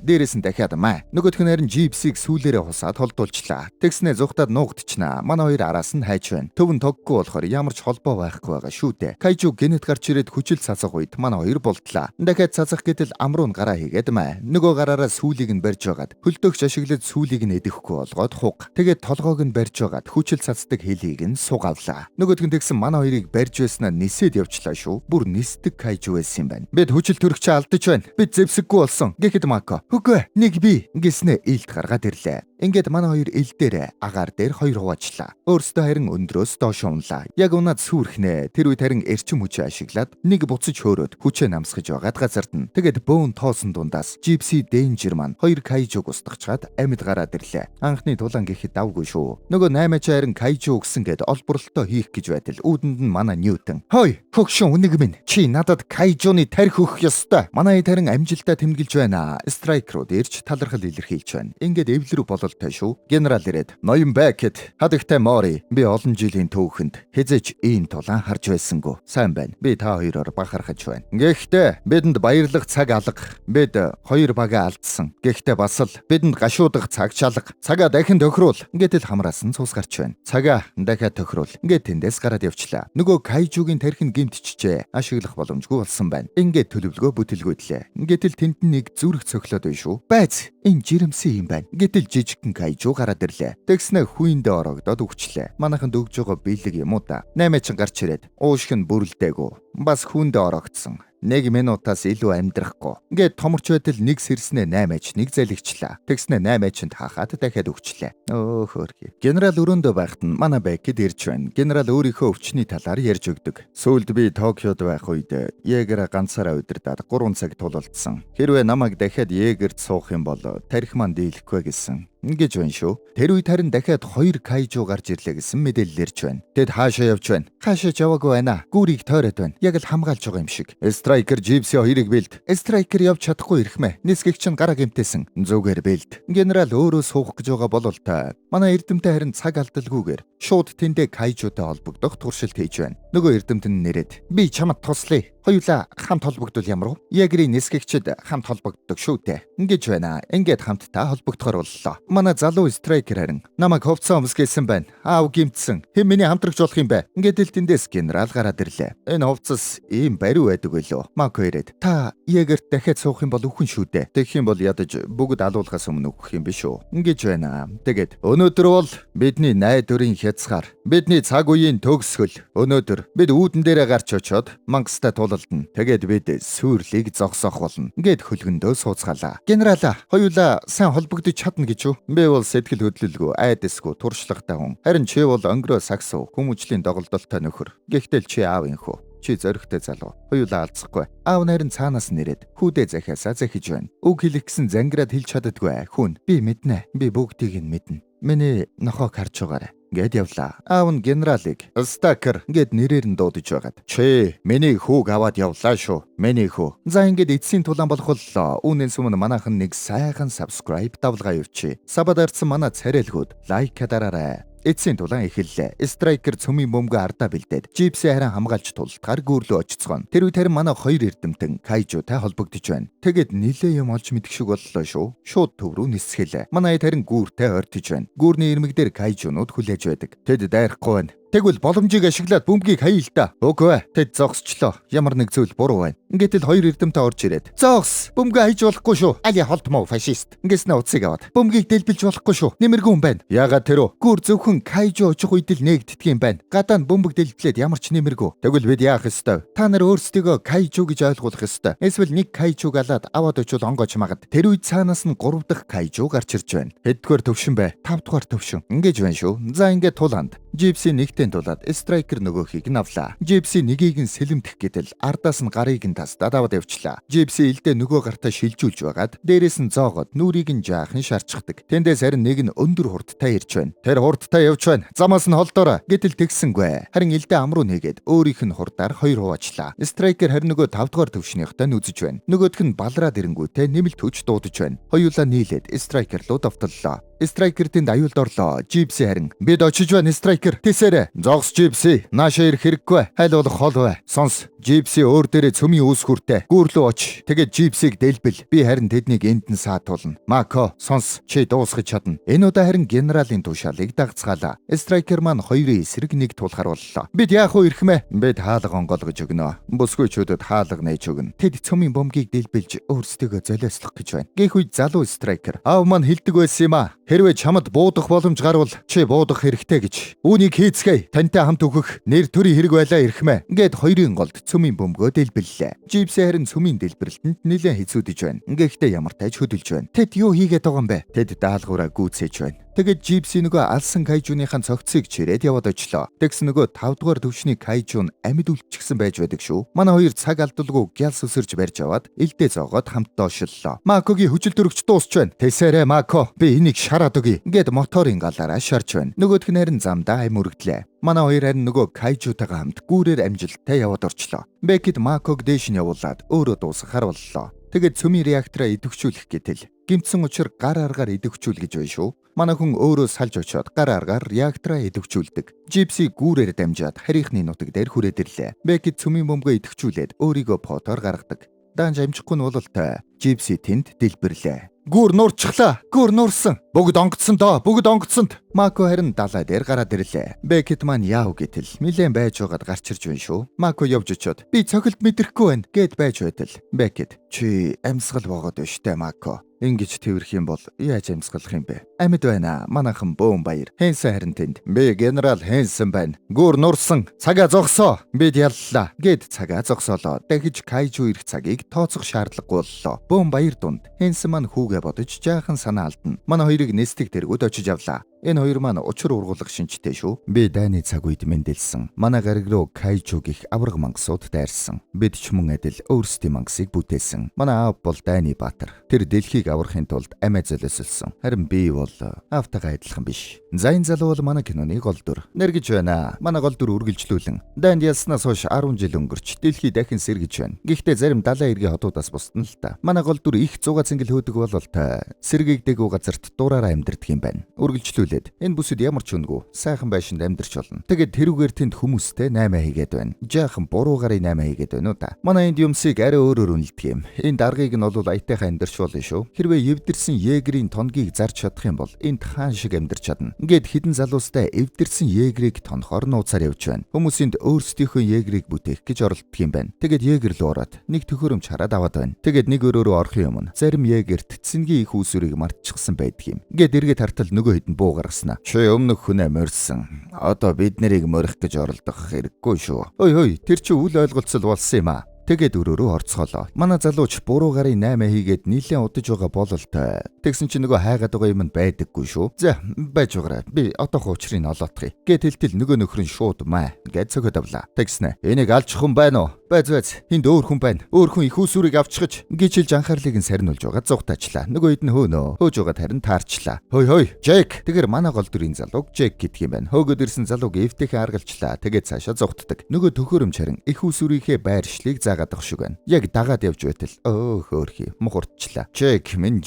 Дээрээс нь дахиад маа. Нөгөөх нь харин Gypsy-г сүүлээрээ хусаад холдуулчлаа. Тэгснэ зүхтад нуугдчихнаа. Манай хоёр араас нь хайж байна. Төвн тоггүй болохоор ямар ч холбоо байхгүй байгаа шүү дээ. Кайжу гинэт гарч ирээд хүчил цацах үед манай хоёр болтлаа. Дахиад цацах гэтэл амруу нь гараа хийгээд маа. Нөгөө гараараа сүүлийг нь барьж байгаад хөлтөөгч ашиглаж сүүлийг нь эдэхгүй болгоод хуг. Тэгээд толгоог нь барьж байгаад хүчил цацдаг хэлийг нь сугавлаа. Нөгөөх нь тэгсэн манай хоёрыг барьж байснаа нисээд явчлаа шүү. Бүр нисдэг Кайжу байсан юм байна. Бид хүчил төрөгчөө алдаж байна. Бид зэвсэггүй болсон. Гэхэд Мако. Үгүй нэг би гэснэ ээлт гаргаад ирлээ. Ингээд манай хоёр ил дээр агаар дээр хоёр хуваачлаа. Өөрсдөө харин өндрөөс доош унлаа. Яг унаад сүрхнээ. Тэр үед харин эрчим хүчээ ашиглаад нэг буцаж хөөрөөд хүчээ намсгаж байгаад газарт нь. Тэгээд бөөн тоосон дундаас Gypsy Danger маань хоёр кайжуг устгачаад амьд гараад ирлээ. Анхны тулаан гэхэд давгүй шүү. Нөгөө 8-аач харин кайжу өгсөн гэд олборлолтоо хийх гэж байтал үүдэнд нь манай Ньютон. Хой, хөгшин үнэг минь. Чи надад кайжуны тарих өгөх ёстой. Манай тарин амжилтаа тэмдэглэж байна. Страйкерууд ирж талархал илэрхийлж байна. Ингээд эвлэрүү бололтой шүү. Генерал ирээд ноён Бекет, хадагтай Мори. Би олон жилийн түүхэнд хязэж ийм тулаан харж байсангүй. Сайн байна. Би та хоёроор бахархаж байна. Гэхдээ бидэнд баярлах цаг алга. Бид хоёр багаа алдсан. Гэхдээ бас л бидэнд гашуудах цаг чалга. Цагаа дахин тохируул. Ингээд л хамраас нь цус гарч байна. Цагаа дахиад тохируул. Ингээд тэндээс гараад явчлаа. Нөгөө кайжугийн тарих нь гимтчихжээ. Ашиглах боломжгүй болсон байна. Ингээд төлөвлөгөө бүтэлгүйдлээ. Ингээд л тэнд нэг зүрх цохлоод байна шүү. Байц, энэ жирэмсэн юм байна. Гэтэл жижигхэн кайжу гараад ирлээ. Тэгснэ хүүндээ орогдоод өгчлээ. Манайханд өгж байгаа бэлэг юм уу та. 8 гарч ирээд уушх нь бүрлдээгүү. Бас хүүндээ орогдсон. 1 минутаас илүү амьдрахгүй. Ингээд томорч байтал нэг сэрснээ 8-аач нэг залгичлаа. Тэгснэ 8-аачнд хаахад дахиад өгчлээ. Хөөрхий. Генерал өрөөндөө байхад нь манай Бекет ирж байна. Генерал өөрийнхөө өвчний талаар ярьж өгдөг. Сүүлд би Токиод байх үед Егер ганцаараа удирдаад 3 цаг тулалдсан. Хэрвээ намайг дахиад Егерт суух юм бол тарих маань дийлэхгүй гэсэн. Ингэж байна шүү. Тэр үед харин дахиад 2 кайжу гарч ирлээ гэсэн мэдээлэл ирж байна. Тэд хаашаа явж байна? Хаашаа яваагүй байна. Гүүрийг тойроод байна. Яг л хамгаалж байгаа юм шиг. Страйкер Gypsy хоёрыг бэлд. Страйкер явж чадахгүй ирхмэ. Нисгэгч нь гараа гэмтээсэн. Зүгээр бэлд. Генерал өөрөө суух гэж байгаа болол та. Манай эрдэмтэй харин цаг алдалгүйгээр шууд тэндээ кайжутай холбогдох туршилт хийж байна. Нөгөө эрдэмт нь нэрээд би чамд туслая. Хоёулаа хамт холбогдвол ямар вэ? Ягрийн нисгэгчд хамт холбогддог шүү дээ. Ингэж байна. Ингээд хамтдаа холбогдохоор боллоо. Манай залуу Страйкер харин намайг хувцас өмсгөөсөн байна. Аав гимтсэн. Хэн миний хамтрагч болох юм бэ? Ингээд л тэндээс генерал гараад ирлээ. Энэ хувцас ийм бариу байдаг байлоо. Мако ирээд та Ягерт дахиад суух юм бол үхэн шүү дээ. Тэгэх юм бол ядаж бүгд алуулахаас өмнө өгөх юм биш үү? Ингэж байна. Тэгээд өнөөдөр бол бидний найдварын хязгаар. Бидний цаг үеийн төгсгөл. Өнөөдөр бид үүдэн дээрээ гарч очоод мангастай тулалдана. Тэгээд бид сүйрлийг зогсоох болно. Ингээд хөлгөндөө сууцгаалаа. Генерала, хоёулаа сайн холбогдож чадна гэж үү? Би бол сэтгэл хөдлөлгүй, айдасгүй, туршлагатай хүн. Харин чи бол онгороо сагсуу, хүмүүжлийн доголдолтой нөхөр. Гэхдээ чи аав инхүү. Чи зөрөгтэй залуу. Хоёулаа алцахгүй. Аав нарийн цаанаас нэрээд хүүдээ захиасаа захиж байна. Үг хэлэх гэсэн зангираад хэлж чаддаггүй. Хүн, би мэднэ. Би бүгдийг нь мэднэ. Миний нохоог харж байгаарай. Гэт явлаа. Аав нь генералыг Стакер гэд нэрээр нь дуудаж байгаад. Чи миний хүүг аваад явлаа шүү. Миний хүү. За ингээд эцсийн тулаан болох боллоо. Үүнээс өмнө манайхан нэг сайхан subscribe давлгаа явуучих. Сабад арцсан манай царайлгууд лайк дараарай. Эцсийн тулаан эхэллээ. Страйкер цөмийн бөмбөгөө ардаа бэлдээд Gypsy харин хамгаалж тултгаар гүүрлөө очицгоно. Тэр үед харин манай хоёр эрдэмтэн кайжутай холбогдож байна. Тэгэд нилээ юм олж мэдэх шиг боллоо шүү. Шууд төв рүү нисгэлээ. Манай хэд харин гүүртэй ойртож байна. Гүүрний ирмэг дээр кайжунууд хүлээж байдаг. Тэд дайрахгүй байна. Тэгвэл боломжийг ашиглаад бөмбөгийг хаяа л да. Үгүй ээ. Тэд зогсчлоо. Ямар нэг зүйл буруу байна. Ингээд л хоёр эрдэмтэн орж ирээд. Зогс. Бөмбөг хайж болохгүй шүү. Али холтмоо фашист. Ингэснэ уцыг аваад. Бөмбөгийг дэлбэлж болохгүй шүү. Нэмэргүй юм байна. Яагаад тэрөө? Гүр зөвхөн кайжу очих үед л нээгддэг юм байна. Гадаа нь бөмбөг дэлбэлээд ямар ч нэмэргүй. Тэгвэл бид яах ёстой? Та нар өөрсдийгөө кайжу гэж ойлгуулах ёстой. Эсвэл нэг кайжуг алаад аваад очивол онгойч магад. Тэр үед цаанаас нь 3 дахь кайжу гарч ирж байна. Хэддүгээр төвшин бэ? 5 дугаар төвшин. Ингэж байна шүү. За ингээд тулаанд. Gypsy нэгтэн тулаад Страйкер нөгөөхийг нь авлаа. Gypsy нэгийг нь сэлэмдэх гэтэл ардаас нь гарыг нь тасдаад аваад явчлаа. Gypsy илдээ нөгөө гартаа шилжүүлж байгаад дээрээс нь зоогоод нүрийг нь жаахан шарчдаг. Тэндээс харин нэг нь өндөр хурдтай ирж байна. Тэр хурдтай явж байна. Замаас нь холдоорой. Гэтэл тэгсэнгүй. Харин илдээ амруу нэгээд өөрийнх нь хурдаар хоёр хуваачлаа. Страйкер харин нөгөө 5 дугаар төвшнийхтэй нүзэж байна. Нөгөөх нь балраад ирэнгүүтээ нэмэлт хүч дуудаж байна. Хоёулаа нийлээд Страйкер руу довтлоо. Страйкер тэнд аюулд орлоо. Gypsy харин бид очиж байна Страйкер. Тэсэрэ. Зогс Gypsy. Наашаа ирэх хэрэггүй. Хайл болох хол бай. Сонс. Gypsy өөр дээрээ цөмийн үүсгүүртэй. Гүүрлөө оч. Тэгээд Gypsy-г дэлбэл. Би харин тэднийг эндэн саатуулна. Мако, сонс. Чи дуусгаж чадна. Энэ удаа харин генералын тушаалыг дагцгаалаа. Страйкер маань хоёрын эсрэг нэг тулахар боллоо. Бид яах вэ ирхмэ? Бид хаалга онгоолгож өгнө. Бүсгүйчүүдэд хаалга нээж өгнө. Тэд цөмийн бомбыг дэлбэлж өөрсдийгөө золиослох гэж байна. Гээх үед залуу Страйкер аав маань хэлдэг байсан юм а. Хэрвээ чамд буудах боломж гарвал чи буудах хэрэгтэй гэж. Үүнийг хийцгээе. Тантай хамт өгөх нэр төрийн хэрэг байлаа ирхмэ. Ингээд хоёрын голд цөмийн бөмбөгөө дэлбэллээ. Жипси харин цөмийн дэлбэрэлтэнд нэлээд хэцүүдэж байна. Гэхдээ ямар тач хөдөлж байна. Тэд юу хийгээд байгаа юм бэ? Тэд даалгавраа гүйцээж байна. Тэгээд Жипси нөгөө алсан кайжууныхаа цогцыг чирээд яваад очлоо. Тэгс нөгөө 5 дугаар төвшний кайжуу нь амьд үлдчихсэн байж байдаг шүү. Манай хоёр цаг алдалгүй гялс өсөрж барьж аваад элдээ зоогоод хамтдаа ошлоо. Макогийн хүчил төрөгч дуусч байна. Тэсэрэ Мако, би энийг шараад өгье. Гэт моторын галаараа шарж байна. Нөгөөх нь харин замдаа амь өргөдлээ. Манай хоёр харин нөгөө кайжуутайгаа хамт гүүрээр амжилттай яваад орчлоо. Бекет Маког дээш нь явуулаад өөрөө дуусгахаар боллоо. Тэгээд цөмийн реактороо идэвхжүүлэх гэтэл гимтсэн учир гар аргаар идэвхжүүл гэж байна шүү. Манай хүн өөрөө салж очиод гар аргаар реактороо идэвхжүүлдэг. Жипси гүүрээр дамжаад харийнхны нутаг дээр хүрээд ирлээ. Бекет цөмийн бөмбөгөө идэвхжүүлээд өөрийгөө фотоор гаргадаг. Даанч амжихгүй нь бололтой. Жипси тэнд дэлбэрлээ. Гүүр нуурчглаа. Гүүр нуурсан. Бүгд онгоцсон доо. Бүгд онгоцсонд. Мако харин далай дээр гараад ирлээ. Бекет маань яав гэтэл нилээн байж байгаад гарч ирж байна шүү. Мако явж очиод би цохилт мэдрэхгүй байна гэд байж байтал. Бекет чи амьсгал боогод байна штэ Мако. Ингэж тэрх юм бол яаж амьсгалах юм бэ? Амьд байна. Манайхан бөөн баяр. Хэнсэн харин тэнд. Би генерал Хэнсэн байна. Гүүр нуурсан. Цагаа зогсоо. Бид яллаа. Гэд цагаа зогсоолоо. Дахиж кайжу ирэх цагийг тооцох шаардлагагүй боллоо. Бөөн баяр дунд Хэнсэн маань хүүгээ бодож жаахан санаа алдна. Манай хоёрыг нэстэг тэргүүд очиж авлаа. Энэ хоёр маань учир ургуулга шинжтэй шүү. Би дайны цаг үед мэндэлсэн. Манай гариг руу кайжу гих авраг мангасууд дайрсан. Бид ч мөн адил өөрсдийн мангасыг бүтээсэн. Манай аав бол дайны баатар. Тэр дэлхийг аврахын тулд амиа золиослсон. Харин би бол аавтайгаа адилхан биш. За энэ залуу бол манай киноны гол дүр. Нэргэж байна. Манай гол дүр үргэлжлүүлэн. Дайнд ялснаас хойш 10 жил өнгөрч дэлхий дахин сэргэж байна. Гэхдээ зарим далайн эргийн хотуудаас бусдна л та. Манай гол дүр их зугаа цэнгэл хөөдөг бололтой. Сэргийгдээгүй газарт дураараа амьдардаг юм байна. Үргэлжлүүлээ. Энэ бүсэд ямар ч үнгүү сайхан байшинд амьдарч болно. Тэгээд тэрүүгээр тэнд хүмүүстэй 8 хийгээд байна. Жаахан буруу гарын 8 хийгээд байна уу та. Манай энд юмсыг арай өөрөөр үнэлдэг юм. Энэ даргаыг нь бол айтайхан амьдарч болно шүү. Хэрвээ эвдэрсэн егерийн тонгийг зарж чадах юм бол энд хаан шиг амьдарч чадна. Ингээд хідэн залуустай эвдэрсэн егерийг тонохоор нууцаар явж байна. Хүмүүсэнд өөрсдийнхөө егерийг бүтээх гэж оролддог юм байна. Тэгээд егер рүү ороод нэг төхөөрөмж хараад аваад байна. Тэгээд нэг өрөөрөө орохын өмнө зарим егерт цэнгийн их усүрийг мартчихсан байдаг юм. Ингээд эргээд хартал нөгөө хэдэн буу гаргасна. Чи өмнөх хүнээ морьсон. Одоо бид нарыг морих гэж оролдох хэрэггүй шүү. Ой, тэр чи үл ойлголцол болсон юм аа. Тэгээд өрөөрөө орцгоолоо. Манай залууч буруу гарын 8 хийгээд нийлэн удаж байгаа бололтой. Тэгсэн чи нөгөө хайгаад байгаа юм байдаггүй шүү. За байж байгаарай. Би одоохоо учрыг олоодохыг. Гэт хэлтэл нөгөө нөхөр нь шууд маа гэж цогод авлаа. Тэгснэ. Энийг алж хүн байна уу? Байз. Энд өөр хүн байна. Өөр хүн их усүрийг авчихж гэж хэлж анхаарлыг нь сарниулж байгаа зугтаачлаа. Нөгөө хэд нь хөөнөө. Хөөж байгаа харин таарчлаа. Хой. Джек. Тэгэр манай гол дүрийн залууг Джек гэдэг юм байна. Хөөгд ирсэн залууг эвтэйхэн аргалчлаа. Тэгээд цаашаа зугтдаг. Нөгөө төхөөрөмж харин их усүрийнхээ байршлыг гаадах шиг байна. Яг дагаад явж байтал хөөхий мухурчлаа. Джек минь.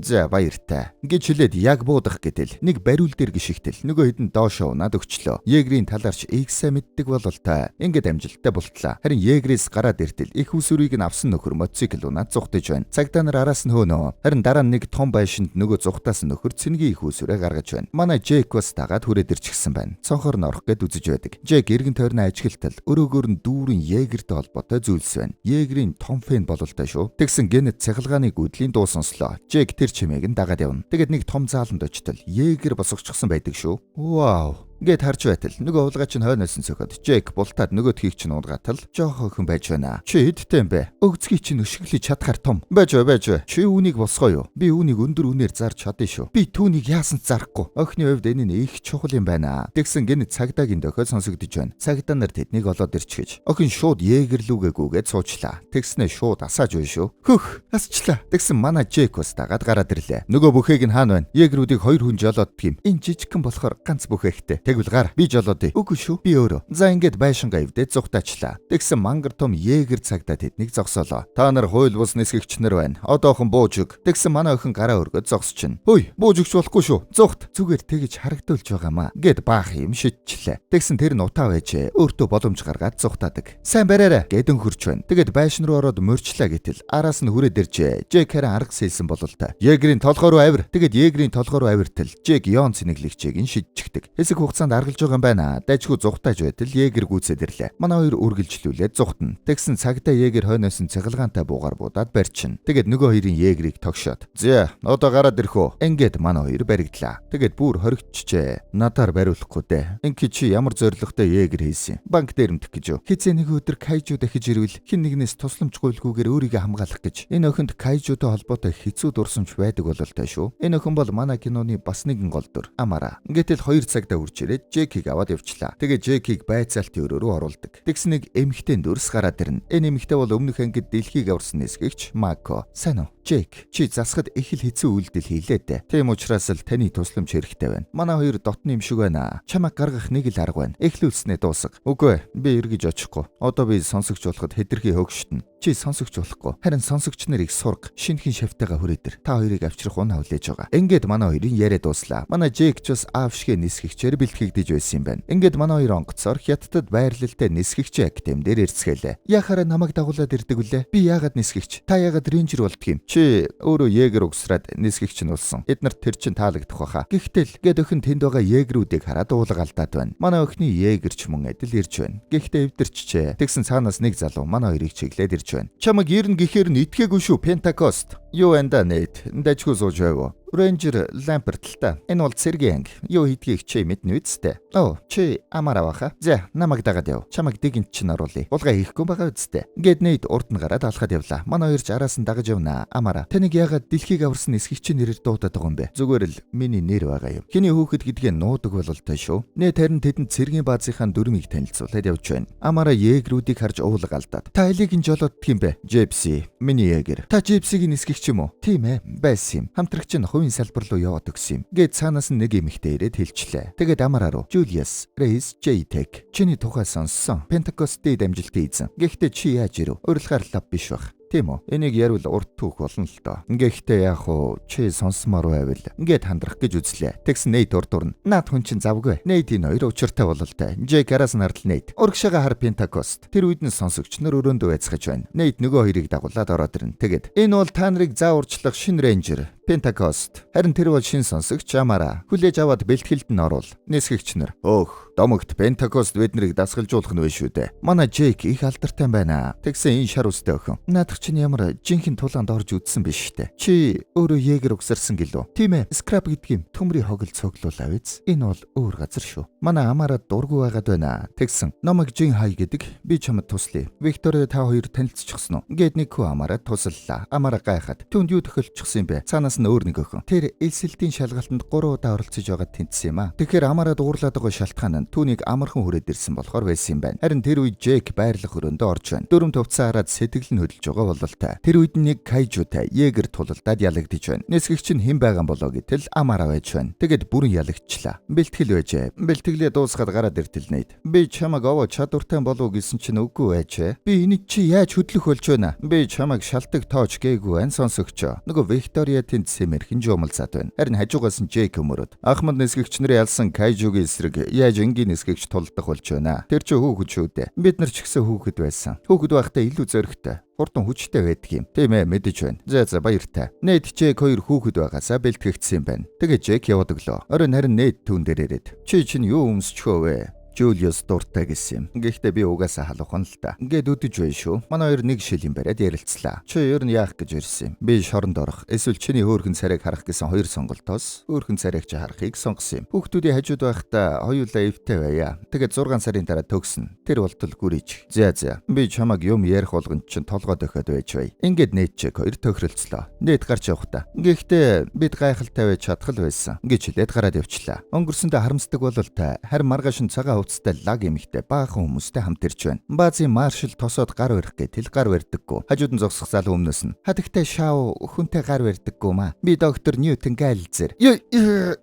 За баяртай. Гэж хэлээд яг буудах гэтэл нэг бариул дээр гიშгтэл нөгөө хэдэн доошоо унаад өгчлөө. Егрийн талаарч их сайн мэддэг бололтой. Ингээд амжилттай болтлаа. Харин егрээс гараад иртэл их усүрийг нь авсан нөхөр мотоцикл унаад зугтаж байна. Цагдаа нар араас нь хөөнөө. Харин дараа нь нэг том байшинд нөгөө зугтаас нөхөр цэнгийн их усүрээ гаргаж байна. Манай Джек бас дагаад хүрээд ирчихсэн байна. Цонхоор нь орох гэд үзэж байдаг. Джек эргэн тойрны ажиглалтал өрөөгөөр нь дүүрэн егертэй холбоотой зүйлс байна. Егрийн том фэн бололтой шүү. Тэгсэн генет цахилгааны гүйдлийн дуу сонслоо. Джек тэр чимээг нь дагаад явна. Тэгээд нэг том зааланд очтол егер босгочихсан байдаг шүү. Вау. Гэт харж байтал нөгөө уулгаач нь хойноос нь сөхөд Джек бултаад нөгөөдхийг чинь уугаатал жоох охин байж байна. Чи хэдтэй юм бэ? Өгцгийг чинь өшөглөж чадхаар том. Байж. Чи үүнийг босгоо юу? Би үүнийг өндөр үнээр зарж чадна шүү. Би түүнийг яасан ч зарахгүй. Охины хувьд энэ нь их чухал юм байна. Тэгсэн гэнэ цагдаагийн дохиод сонсогдож байна. Цагдаа нар тэднийг олоод ирчихэж. Охин шууд егерлүүгээгүйгээд суучлаа. Тэгснэ шууд асааж байна шүү. Хөх, асчлаа. Тэгсэн манай Джек бас дагаад гараад ирлээ. Нөгөө бүхээг нь хаана байна? Егерүүдийг 2 хүн жолооддаг юм. Энэ жижигхэн болохоор ганц бүхэхтэй. Тэгвэл гар би жолоодъя. Үгүй шүү. Би өөрөө. За ингээд байшингаа ивдээд зугтаачлаа. Тэгсэн мангар том егер цагдаа тэднийг зогсоолоо. Та нар хууль бус нисгэгч нар байна. Одоохон бууж өг. Тэгсэн манай охин гараа өргөд зогсчихно. Хөөе, бууж өгч болохгүй шүү. Зугт. Зүгээр тэгэж харагдуулж байгаамаа. Гэт баах юм шидчихлээ. Тэгсэн тэр нь утаа байжээ. Өөртөө боломж гаргаад зугтаадаг. Сайн бариараа гэдэн хурч байна. Тэгэд байшин руу ороод мөрчлаа гэтэл араас нь хүрээд иржээ. Джек харин арга сэлсэн бололтой. Егерийн толгой руу авир. Тэгэд егерийн толгой руу авиртал Джек Йон цэнэглэгчээг нь шидчихдэг. Хэсэг хугацаанд аргалж байгаа юм байна. Дайчгүй зугатааж байтал Егер гүйцээд ирлээ. Манай хоёр үргэлжлүүлээд зугатна. Тэгсэн цагтаа Егер хойноос нь цэглгаантай буугаар буудаад барьчин. Тэгээд нөгөө хоёрын Егерийг тогшоод. "За, одоо гараад ирэх үү?" Ингээд манай хоёр баригдлаа. Тэгээд бүр хоригдчихжээ. Надаар бариулахгүй дээ. Инки чи ямар зоригтой Егер хийсэн. Банк дээрэмдэх гэж юу? Хизээ нэг өдөр кайжуу дахиж ирвэл хин нэгнээс тусламжгүйгүйгээр өөрийгөө хамгаалах гэж. Энэ охинд кайжуутай холбоотой хэцүү дурсамж байдаг бололтой шүү. Энэ охин бол манай киноны бас нэгэн гол дүр. Амара. Гэтэл 2 цагтаа үрж ирээд Жекийг аваад явчлаа. Тэгээ Жекийг байцаалтын өрөө рүү оруулдаг. Тэгс нэг эмэгтэй дүрс гараад ирнэ. Энэ эмэгтэй бол өмнөх ангид дэлхийг аварсан нисгэгч Мако. Сайн уу? Жек, чи засахад их л хэцүү үйлдэл хийлээ дээ. Тийм учраас л таны тусламж хэрэгтэй байна. Манай хоёр дотны юм шиг байна. Чамайг гаргах нэг л арга байна. Эхлүүлснээ дуусга. Үгүй, би эргэж очихгүй. Одоо би сонсогч болоход хэтэрхий хөгштөн. Чи сонсогч болохгүй. Харин сонсогч нар их сурга. Шинэхэн шавтайгаа хүрээдэр. Та хоёрыг авчрах унаа хүлээж байгаа. Ингээд манай хоёрын яриа дуслаа. Манай Жек ч бас аавшгэ нисгэгчээр бэлтгэгдэж байсан юм байна. Ингээд манай хоёр онгоцоор хятадд байрлалтай нисгэгч актем дээр ирцгэлээ. Яхаараа намайг дагуулад ирдэг үлээ. Би яагаад нисгэгч? Та яагаад рейнжер болдгийм? Чи өөрөө Егер угсраад нисгэгч нь болсон. Эднэрт тэр чин таалагдах баха. Гэхдээ гээд охин тэнд байгаа Егерүүдийг хараад уулга алдаад байна. Манай охины Егерч мөн адил ирж байна. Гэхдээ эвдэрчжээ. Тэгсэн цаанаас нэг залуу манай хоёрыг чиглээд ирж байна. Чамаг ирнэ гэхээр нь итгээгүй шүү, Пентакост. Юу энда нэт. Дайчгүй сууж байв. Рейнжер Ламперт л та. Энэ бол цэргийн анги. Юу хийдгийг чи мэднэ үсттэй. Оо, чи амаараа баха. За, намайг дагаад яв. Чамайг дэгэнт чинь оруулъя. Булгаа хийхгүй байгаа үсттэй. Гээд нэт урд нь гараад алхаад явлаа. Манай хоёр ч араас нь дагаж явнаа. Амаараа. Таныг яагаад дэлхийг аварсан нисгэгчийн нэрээр дуудаад байгаа юм бэ? Зүгээр л миний нэр байгаа юм. Хиний хүүхэд гэдгээ нуудаг бололтой шүү. Нэт харин тэдэнд цэргийн баазынхаа дүрмийг танилцуулаад явж байна. Амаараа Егерүүдийг харж уулга алдаад. Та элийг нь жолооддаг юм бэ? Жепси, миний Егер. Та Жепсигийн нисгэгч юм уу? Тийм ээ, байсан юм. Хамтрагч нь хувийн салбар руу яваад өгсөн юм. Гээд цаанаас нь нэг эмэгтэй ирээд хэлчлээ. Тэгээд амараа руу Julius Reis J-Tech чиний тухай сонссон. Пентакостыг дамжилтын эзэн. Гэхдээ чи яаж ирв? Урилгаар лав биш бах. Тийм үү? Энийг ярил урд түүх болно л доо. Гэхдээ яах вэ? Чи сонсомоор байвал ингээд хандрах гэж үзлээ. Тэгсэн Нейт урдурна. Наад хүн чинь завгүй. Нейтийн хоёр учиртай бололтой. Жек араас нардал Нейт. Урагшаага хар Пентакост. Тэр үед нь сонсогч нар өрөөндөө байцгааж байна. Нейт нөгөө хоёрыг дагуулад ороод ирнэ. Тэгээд энэ бол та нарыг зааварчлах шинэ рейнжер Пентакост. Харин тэр бол шинэ сонсогч Амара. Хүлээж аваад бэлтгэлд нь оруул. Нисгэгч нар. Өөх, домогт Пентакост биднийг дасгалжуулах нь вэ шүү дээ. Манай Жек их алдартай байна. Тэгсэн энэ шар үстэй охин. Наадах чинь ямар жинхэнэ тулаанд орж үдсэн биш штэ. Чи өөрөө Егер угсарсан гэлөө. Тийм ээ. Скрап гэдэг юм. Төмрийн хогол цоглуулаа биз. Энэ бол өөр газар шүү. Манай Амара дургу байгаад байна. Тэгсэн. Номог Жин Хай гэдэг. Би чамд туслая. Виктори та хоёр танилцчихсан уу? Гээд нэг хүү Амара туслалаа. Амара гайхаад. Түүнд юу тохиолдчихсан юм бэ? Цаанаас нь өөр нэг охин. Тэр элсэлтийн шалгалтанд 3 удаа оролцож байгаад тэнцсэн юм аа. Тэгэхээр Амараа дуурлаад байгаа шалтгаан нь түүнийг амархан хүрээд ирсэн болохоор байсан юм байна. Харин тэр үед Жек байрлах өрөөндөө орж байна. Дөрөм төвцөн хараад сэтгэл нь хөдөлж байгаа бололтой. Тэр үед нэг кайжуутай Егер тулалдаад ялагдж байна. Нисгэгч нь хэн байгаа болоо гэтэл Амараа байж байна. Тэгэд бүрэн ялагдчихлаа. Бэлтгэл байжээ. Бэлтгэлээ дуусгаад гараад иртэл Нейт. Би чамайг овоо чадвартай болов гэсэн чинь үгүй байжээ. Би энийг чи яаж хөдлөх болж байна? Би чамайг шалтгаан тоож гээгүй ан сонсогчоо. Нөгөө Виктория тэнд сэмэрхэн жуумалцаад байна. Харин хажуугаас нь Жек өмөрөд. Ахмад нисгэгч нарын ялсан кайжуугийн эсрэг яаж энгийн нисгэгч тулдах болж байна? Тэр чи хүүхэд шүү дээ. Бид нар ч гэсэн хүүхэд байсан. Хүүхэд байхдаа илүү зоригтой. Хурдан хүчтэй байдаг юм. Тийм ээ, мэдэж байна. За баяртай. Нейт Жек хоёр хүүхэд байгаасаа бэлтгэгдсэн юм байна. Тэгээ Жек яваад өглөө. Оройн харин Нейт түүн дээр ирээд. Чи чинь юу өмсчихөө вэ? Julius дуртай гэсэн юм. Гэхдээ би угаасаа халуухан л та. Ингээд үдэж байна шүү. Манай хоёр нэг шилийн бариад ярилцлаа. Чи ер нь яах гэж ирсэн юм? Би шоронд орох. Эсвэл чиний хөөрхөн царайг харах гэсэн хоёр сонголтоос хөөрхөн царайг чи харахыг сонгосон юм. Хүүхдүүдийн хажууд байхдаа хоёулаа эвтэй байя. Тэгээд 6 сарын дараа төгснө. Тэр болтол гүрийч. За. Би чамаг юм ярих болгонд чинь толгой дөхөд байж бай. Ингээд Нейт Жек хоёр тохиролцлоо. Нейт гарч явахдаа. Гэхдээ бид гайхалтай байж чадхал байсан. Гэж хэлээд гараад явчлаа. Өнгөрсөндөө харамсдаг бололтой. Харин маргааш нь цагаан лаг эмэгтэй баахан хүмүүстэй хамт ирж байна. Баазын маршал тосоод гар барих гэтэл гар барьдаггүй. Хажууд нь зогсох залуу өмнөөс нь хатагтай шаав хүнтэй гар барьдаггүй маа. Би доктор Ньютон Гайлзер.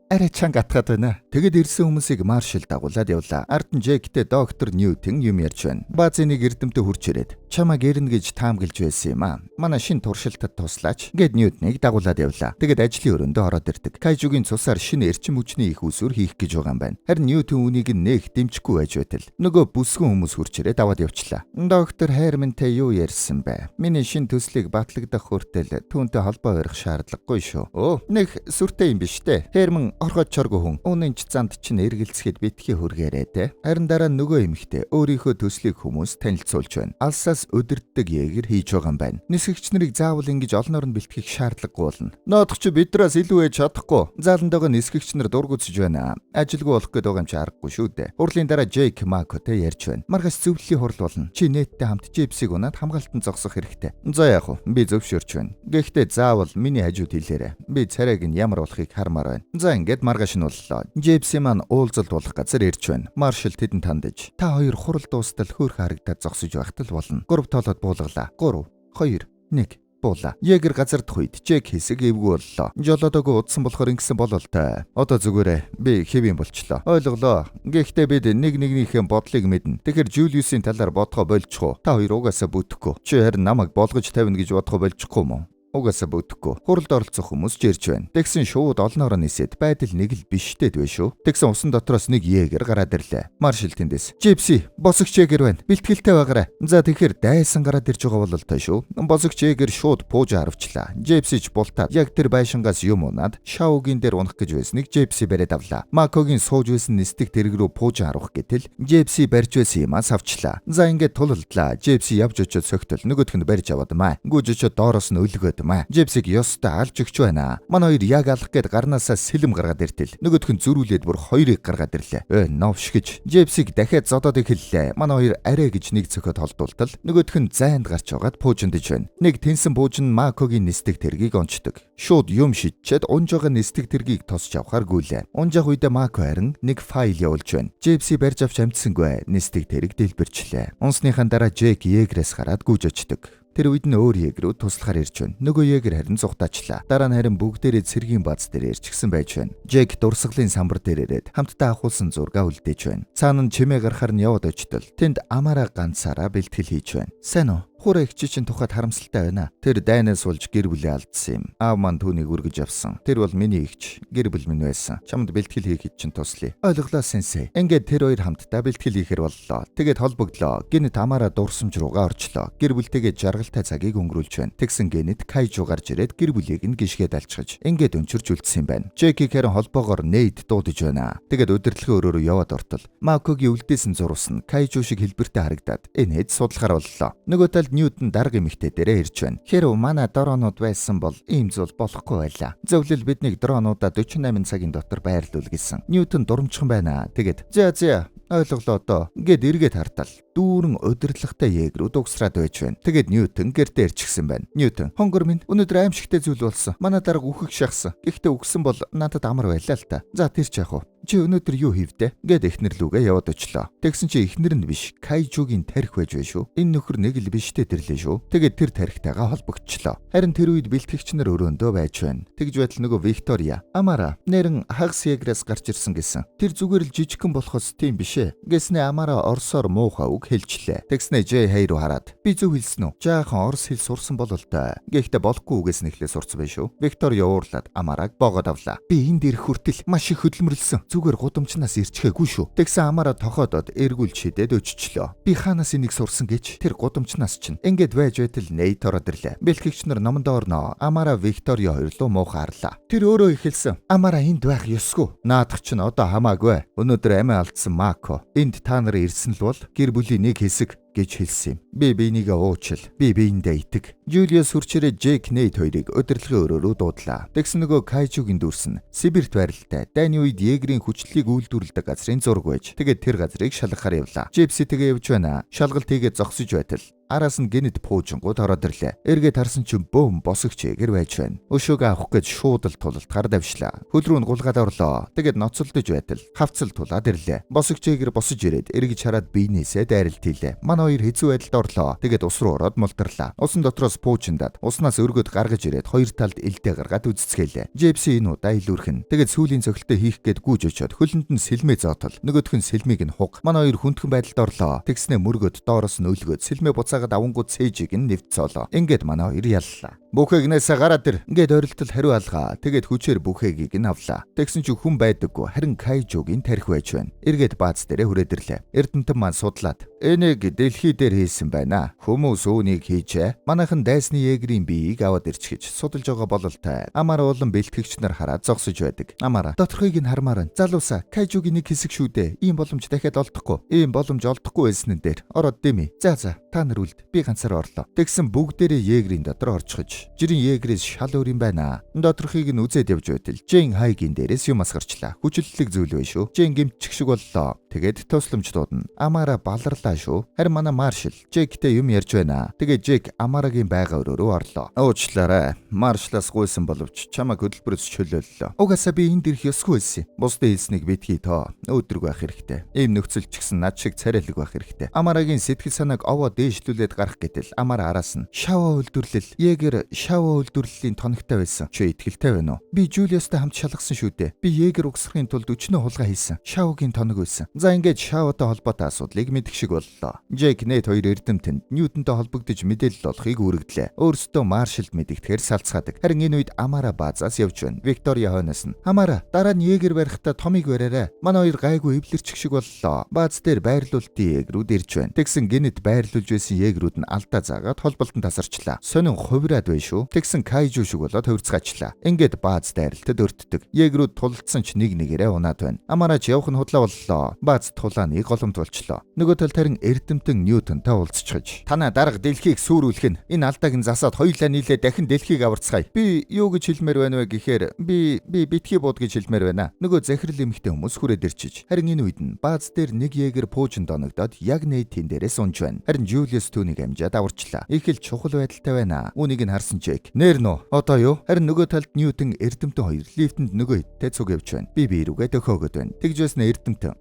Арай чанга атгаад байна. Тэгэд ирсэн хүмүүсийг маршал дагуулад явлаа. Ард нь Жектэй доктор Ньютон юм ярьж байна. Баазын нэг эрдэмтэд хурж ирээд чамайг ирнэ гэж таамаглаж байсан юм аа. Манай шин туршилтад туслаач. Гэд Ньютоныг дагуулад явлаа. Тэгэд ажлын өрөөндөө ороод ирдэг. Кайжугийн цусаар шинэ эрчим хүчний их усүр хийх гэж байгаа юм байна. Харин Ньютон үнийг нээх дэмжихгүй байж байтал нөгөө бүсгүн хүмүүс хурж ирээд аваад явчлаа. Доктор Хайрмантай юу ярьсан бэ? Миний шин төслийг батлагдах хүртэл түүнтэй холбоо барих шаардлагагүй шүү. Нэг сүртэй юм биш үү? Хайрман оргоод чоргүй хүн. Үнэн ч занд чинь эргэлцэхэд битгий хүргээрэй те. Харин дараа нь нөгөө эмэгтэй өөрийнхөө төслийг хүмүүс танилцуулж байна. Алсаас өдөрддөг егэр хийж байгаа юм байна. Нисгэгч нарыг заавал ингэж олноор нь бэлтгэх шаардлагагүй болно. Ноодох чи бидраас илүү ээж чадахгүй. Зааланд байгаа нисгэгч нар дургуутсаж байна. Ажилгүй болох гээд байгаа юм чи аргагүй шүү дээ. Урлагийн дараа Джейк Макотэй ярьж байна. Маргааш зөвлөлийн хурал болно. Чи нэттэй хамт Джейпсийг унаад хамгаалтанд зогсох хэрэгтэй. За яах вэ? Би зөвшөөрч байна. Гэхдээ заавал миний хажууд хэлээрэй. Би царайг нь ямар болохыг хармаар байна. За ингээд маргааш нь боллоо. Джейпси маань уулзалт болох газар ирж байна. Маршал тэдэнд хандаж та хоёр хурал дуустал хөөрхөн харагдаад зогсож байхад л болно. 3 тоолоод буулгалаа. 3, 2, 1 буула. Егэр газардах үед Джек хэсэг эвгүй боллоо. Жолоодоогүй удсан болохоор ингэсэн болол та. Одоо зүгээрээ би хэвэн болчлоо. Ойлголоо. Гэхдээ бид нэгнийхээ бодлыг мэднэ. Тэгэхээр Жулиусийн талаар бодгоо болчихоо. Та хоёр угаасаа бүтэхгүй. Чи харин намайг болгож тавина гэж бодгоо болчихгүй юм уу? Угаасаа бүтэхгүй. Хуралд оролцох хүмүүс ч ирж байна. Тэгсэн шууд олноороо нисээд байдал нэг л биштэй двэ шүү. Тэгсэн усан дотроос нэг егэр гараад ирлээ. Маршал тэндээс Джейпси, босогч егэр байна. Бэлтгэлтэй байгаарай. За тэгэхээр дайсан гараад ирж байгаа бол та шүү. Босогч егэр шууд пуужа харвчлаа. Джейпси ч бултаад яг тэр байшингаас юм унаад шаугийн дээр унах гэж байсныг Джейпси бариад авлаа. Макогийн сууж байсан нисдэг тэрэг рүү пуужа харуулах гэтэл Джейпси барьж байсан юмас авчлаа. За ингээд тулалдлаа. Джейпси явж очиод согтол нөгөөх нь барьж аваад маа. Гүйж очиод доороос нь өлгөөд Джейпсиг ёстой алж өгч байна. Манай хоёр яг алах гээд гарнаасаа сэлэм гаргаад иртэл. Нөгөөх нь зөрүүлээд бүр хоёрыг гаргаад ирлээ. Новш гэж Джейпсиг дахиад зодоод эхэллээ. Манай хоёр арай гэж нэг цохиод холдуултал нөгөөх нь зайд гарч байгаад пуужиндж байна. Нэг тэнсэн пуужин Макогийн нисдэг тэргийг онцдог. Шууд юм шидчихэд унж байгаа нисдэг тэргийг тосч авахар гүйлээ. Унжах үедээ Мако харин нэг файл явуулж байна. Джейпси барьж авч амтсангүй нисдэг тэрэг дэлбэрчлээ. Унсныхаа дараа Джек егрээс гараад гүйж очдөг. Тэр үед нь өөр егрүүд туслахаар ирж байна. Нөгөө егэр харин зугтаачлаа. Дараа нь харин бүгдээрээ цэргийн бааз дээр ирчихсэн байж байна. Джек дурсгалын самбар дээр ирээд хамтдаа ахуулсан зургаа үлдээж байна. Цаана нь чимээ гарахаар нь яваад очтол тэнд Амара ганцаараа бэлтгэл хийж байна. Сайн уу? Хураа эгч чинь тухайд харамсалтай байна. Тэр дайнаас болж гэр бүлээ алдсан юм. Аав маань түүнийг үргэж авсан. Тэр бол миний эгч. Гэр бүл минь байсан. Чамд бэлтгэл хийхэд чинь туслая. Ойлголоо сенсей. Ингээд тэр хоёр хамтдаа бэлтгэл хийхэр боллоо. Тэгээд холбогдлоо. Гэнэт Амара дурсамж руугаа орчлоо. Гэр бүлтэйгээ жаргалтай цагийг өнгөрүүлж байна. Тэгсэн гэнэт Кайжу гарч ирээд гэр бүлийг нь гიშгээд алчгаж ингээд өнчөрж үлдсэн юм байна. Джеки хэрэн холбоогоор нейд дуудаж байна. Тэгээд удирдлагын өрөөрөө яваад ортол Макогийн үлдээсэн зурус нь Кайжу шиг хэлбэртэй харагдаад энэ хэд судлахаар боллоо. Нөгөө талд Ньютон дарга эмэгтэй дээрээ ирж байна. Хэрв манай дронууд байсан бол ийм зүйл болохгүй байлаа. Зөвлөл биднийг дронуудаа 48 цагийн дотор байрлуул гэсэн. Ньютон дурамчхан байна. Тэгээд за ойлголоо доо. Ингээд эргээд хартал. Дүүрэн удирдлагатай егрүүд угсраад байж байна. Тэгээд Ньютон гэртээ ирчихсэн байна. Ньютон, хонгор минь өнөөдөр аимшигтэй зүйл болсон. Манай дарга үхэх шахсан. Гэхдээ үгсэн бол надад амар байлаа л та. За тэр ч яах вэ? Чи өнөөдөр юу хийвдэ? Гэт эхнэр лүгээ яваад очлоо. Тэгсэн чи эхнэр нь биш, Кайжугийн тарих байж байна шүү. Энэ нөхөр нэг л биштэй тэрлээ шүү. Тэгээд тэр тарихтайгаа холбогдчихлоо. Харин тэр үед бэлтгэгч нар өрөөндөө байж байна. Тэгж байтал нөгөө Виктория, Амара нэрэн хагас егрээс гарч ирсэн гэсэн. Тэр зүгээр л жижигхэн болохоос тийм биш ээ. Гэснээ Амара орсоор муухай үг хэлжлээ. Тэгснээ Жэй хай руу хараад би зөв хэлсэн үү? Жаахан орс хэл сурсан болол та. Гэхдээ болохгүй үгээс нэхлээ сурцсан байх шүү. Виктория уурлаад Амараг боогод авлаа. Би энд ирэх хүртэл маш их хөдөлмөрлсөн. Зүгээр гудамжнаас ирчгээгүй шүү. Тэгсэн Амара тохоодод эргүүлж шидэд өччлөө. Би хаанаас энийг сурсан гэж тэр гудамжнаас чинь. Ингээд байж байтал нейт ороод ирлээ. Бэлтгэгч нар номондоо орноо. Амара Виктория хоёр руу муухай харлаа. Тэр өөрөө ихэлсэн. Амара энд байх ёсгүй. Наадах чинь одоо хамаагүй. Өнөөдөр амиа алдсан Мако. Энд та нар ирсэн л бол гэр бүлийн нэг хэсэг гэж хэлсэн юм. Би бинийгээ уучил. Би биендээ итэг. Жулиус хурчрээ Джек Нейт хоёрыг удирдлагын өрөөрөө дуудлаа. Тэгсэн нөгөө Кайжугийн дүрс нь Сибирт байралтай. Дайны үед егрийн хүчлийг үйлдвэрлэдэг газрын зураг байж. Тэгээд тэр газрыг шалгахаар явлаа. Джипси тэгээ явж байна. Шалгалт хийгээд зогсож байтал араас нь гинэд пуужингууд ороод ирлээ. Эргээд харсан чинь бөөм босогч егэр байж байна. Өшөөг авах гэж шууд л тулалтгаар давшлаа. Хөл рүү нь гулгаад орлоо. Тэгээд ноцолдож байтал хавцал тулаад ирлээ. Босогч егэр босож ирээд эргэж хараад биенээсээ дайралт хийлээ. Манай хоёр хэцүү байдалд орлоо. Тэгээд ус руу ороод мултарлаа. Усан дотроос пуужиндаад уснаас өргөд гаргаж ирээд хоёр талд элдээ гаргаад үцэцгэлээ. Джипси энэ удаа илүүрхэн. Тэгээд сүүлийн цогтолтой хийх гээд гүйж очиод хөлөнд нь сэлмээ зоотол. Нөгөөх нь сэлмийг нь хуг. Манай хоёр хүндхэн байдалд орлоо. Тэгснээ мөргөд доороос нь өлгөөд сэлмээ буцаагаад авангууд цээжийг нь нэвтцоолоо. Ингээд манай хоёр яллаа. Бүхээ гнээсээ гараад ир ингээд орилтол хариу алгаа. Тэгээд хүчээр бүхээгийг нь авлаа. Тэгсэн чи хүн байдаггүй харин Кайжугийн тарих байж байна. Эргээд бааз дээрээ хүрээдэрлээ. Эрдэмтэн маань судлаад энийг дэлхий дээр хийсэн байна. Хүмүүс үүнийг хийжээ. Манайхан дайсны егрийн биеийг аваад ирч гэж судалж байгаа бололтой. Амара улан бэлтгэгч нар хараад зогсож байдаг. Амара доторхыг нь хармаар нь залуусаа Кайжугийн нэг хэсэг шүү дээ. Ийм боломж дахиад олдохгүй. Ийм боломж олдохгүй байснын дээр ороод дэмий. За та нар үлд. Би ганцаар орлоо. Тэгсэн бүгдээрээ егрийн дотор орчихож. Жирийн егрээс шал өөр юм байна. Доторхыг нь үзээд явж байтал Жэн хайгийн дээрээс юм асгарчлаа. Хүчлэлэг зүйл bay шүү. Жэн гэмтчих шиг боллоо. Тэгээд тусламж дуудана. Амара баларлаа шүү. Харин манай Маршал Жэктэй юм ярьж байна. Тэгээд Жэк Амарагийн байга өрөөрөө орлоо. Уучлаарай. Маршлаас гуйсан боловч чамайг хөдөлбөрөөс чөлөөллөө. Угаасаа би энд ирэх ёсгүй байсан. Бусдын хэлснийг битгий тоо. Өөдрөг байх хэрэгтэй. Ийм нөхцөл ч гэсэн над шиг царайлаг байх хэрэгтэй. Амарагийн сэтгэл санааг овоо дээшлүүлээд гарах гэтэл Амара араас нь шава үйлдвэрлэл Егер шава үйлдвэрлэлийн тоногтой байсан. Чи итгэлтэй байна уу? Би Жулиустай хамт шалгасан шүү дээ. Би Егер угсрахын тулд өчнөө хулгай хийсэн. Шавагийн тоног байсан. За ингээд шаватай холбоотой асуудлыг мэдэх шиг боллоо. Жэк Нэт хоёр эрдэмтэнд Ньютонтой холбогдож мэдээлэл олохыг үүрэгдлээ. Өөрсдөө Маршалд мэдэгдэхээр салцгаадаг. Харин энэ үед Амара баазаас явж байна. Виктория хойноос нь Амара дараа нь Егер барихтаа томыг бариарай. Манай хоёр гайгүй эвлэрчих шиг боллоо. Бааз дээр байрлуулалтын Егерүүд ирж байна. Тэгсэн гинэт байрлуулж байсан Егерүүд нь алдаа заагаад холболтон тасарчлаа. Сонин хувираад байна шүү. Тэгсэн Кайжу шиг болоод хувирцгаачлаа. Ингээд бааз дайралтад өртдөг. Егерүүд тулалдсан ч нэг нэгээрээ унаад байна. Амараач явах нь худлаа боллоо. Бааз тулааны голомтолчлоо. Нөгөө талд харин эрдэмтэн Ньютонтай уулзчихаж. Танаа дарга дэлхийг сүрүүлэх нь энэ алдааг нь засаад хоёулаа нийлээ дахин дэлхийг аварцгаая. Би юу гэж хэлмээр байна вэ гэхээр би битгий бууд гэж хэлмээр байна. Нөгөө захирал эмэгтэй хүмүүс хүрээд ирчиж. Харин энэ үед нь бааз дээр нэг Егер пуужинд оногдоод яг Нэйтийн дээрээс унж байна. Харин Жулиус түүнийг амжаад аварчлаа. Их л чухал байдалтай байна. Үүнийг нь харсан Жэк. Нэр нөө. Одоо юу? Харин нөгөө талд Ньютон эрдэмтэн хоёр лифтэнд нөгөө хиттэй цуг явж байна. Би рүүгээ дөхөөгд байна. Тэгж байснаа эрдэмтэн.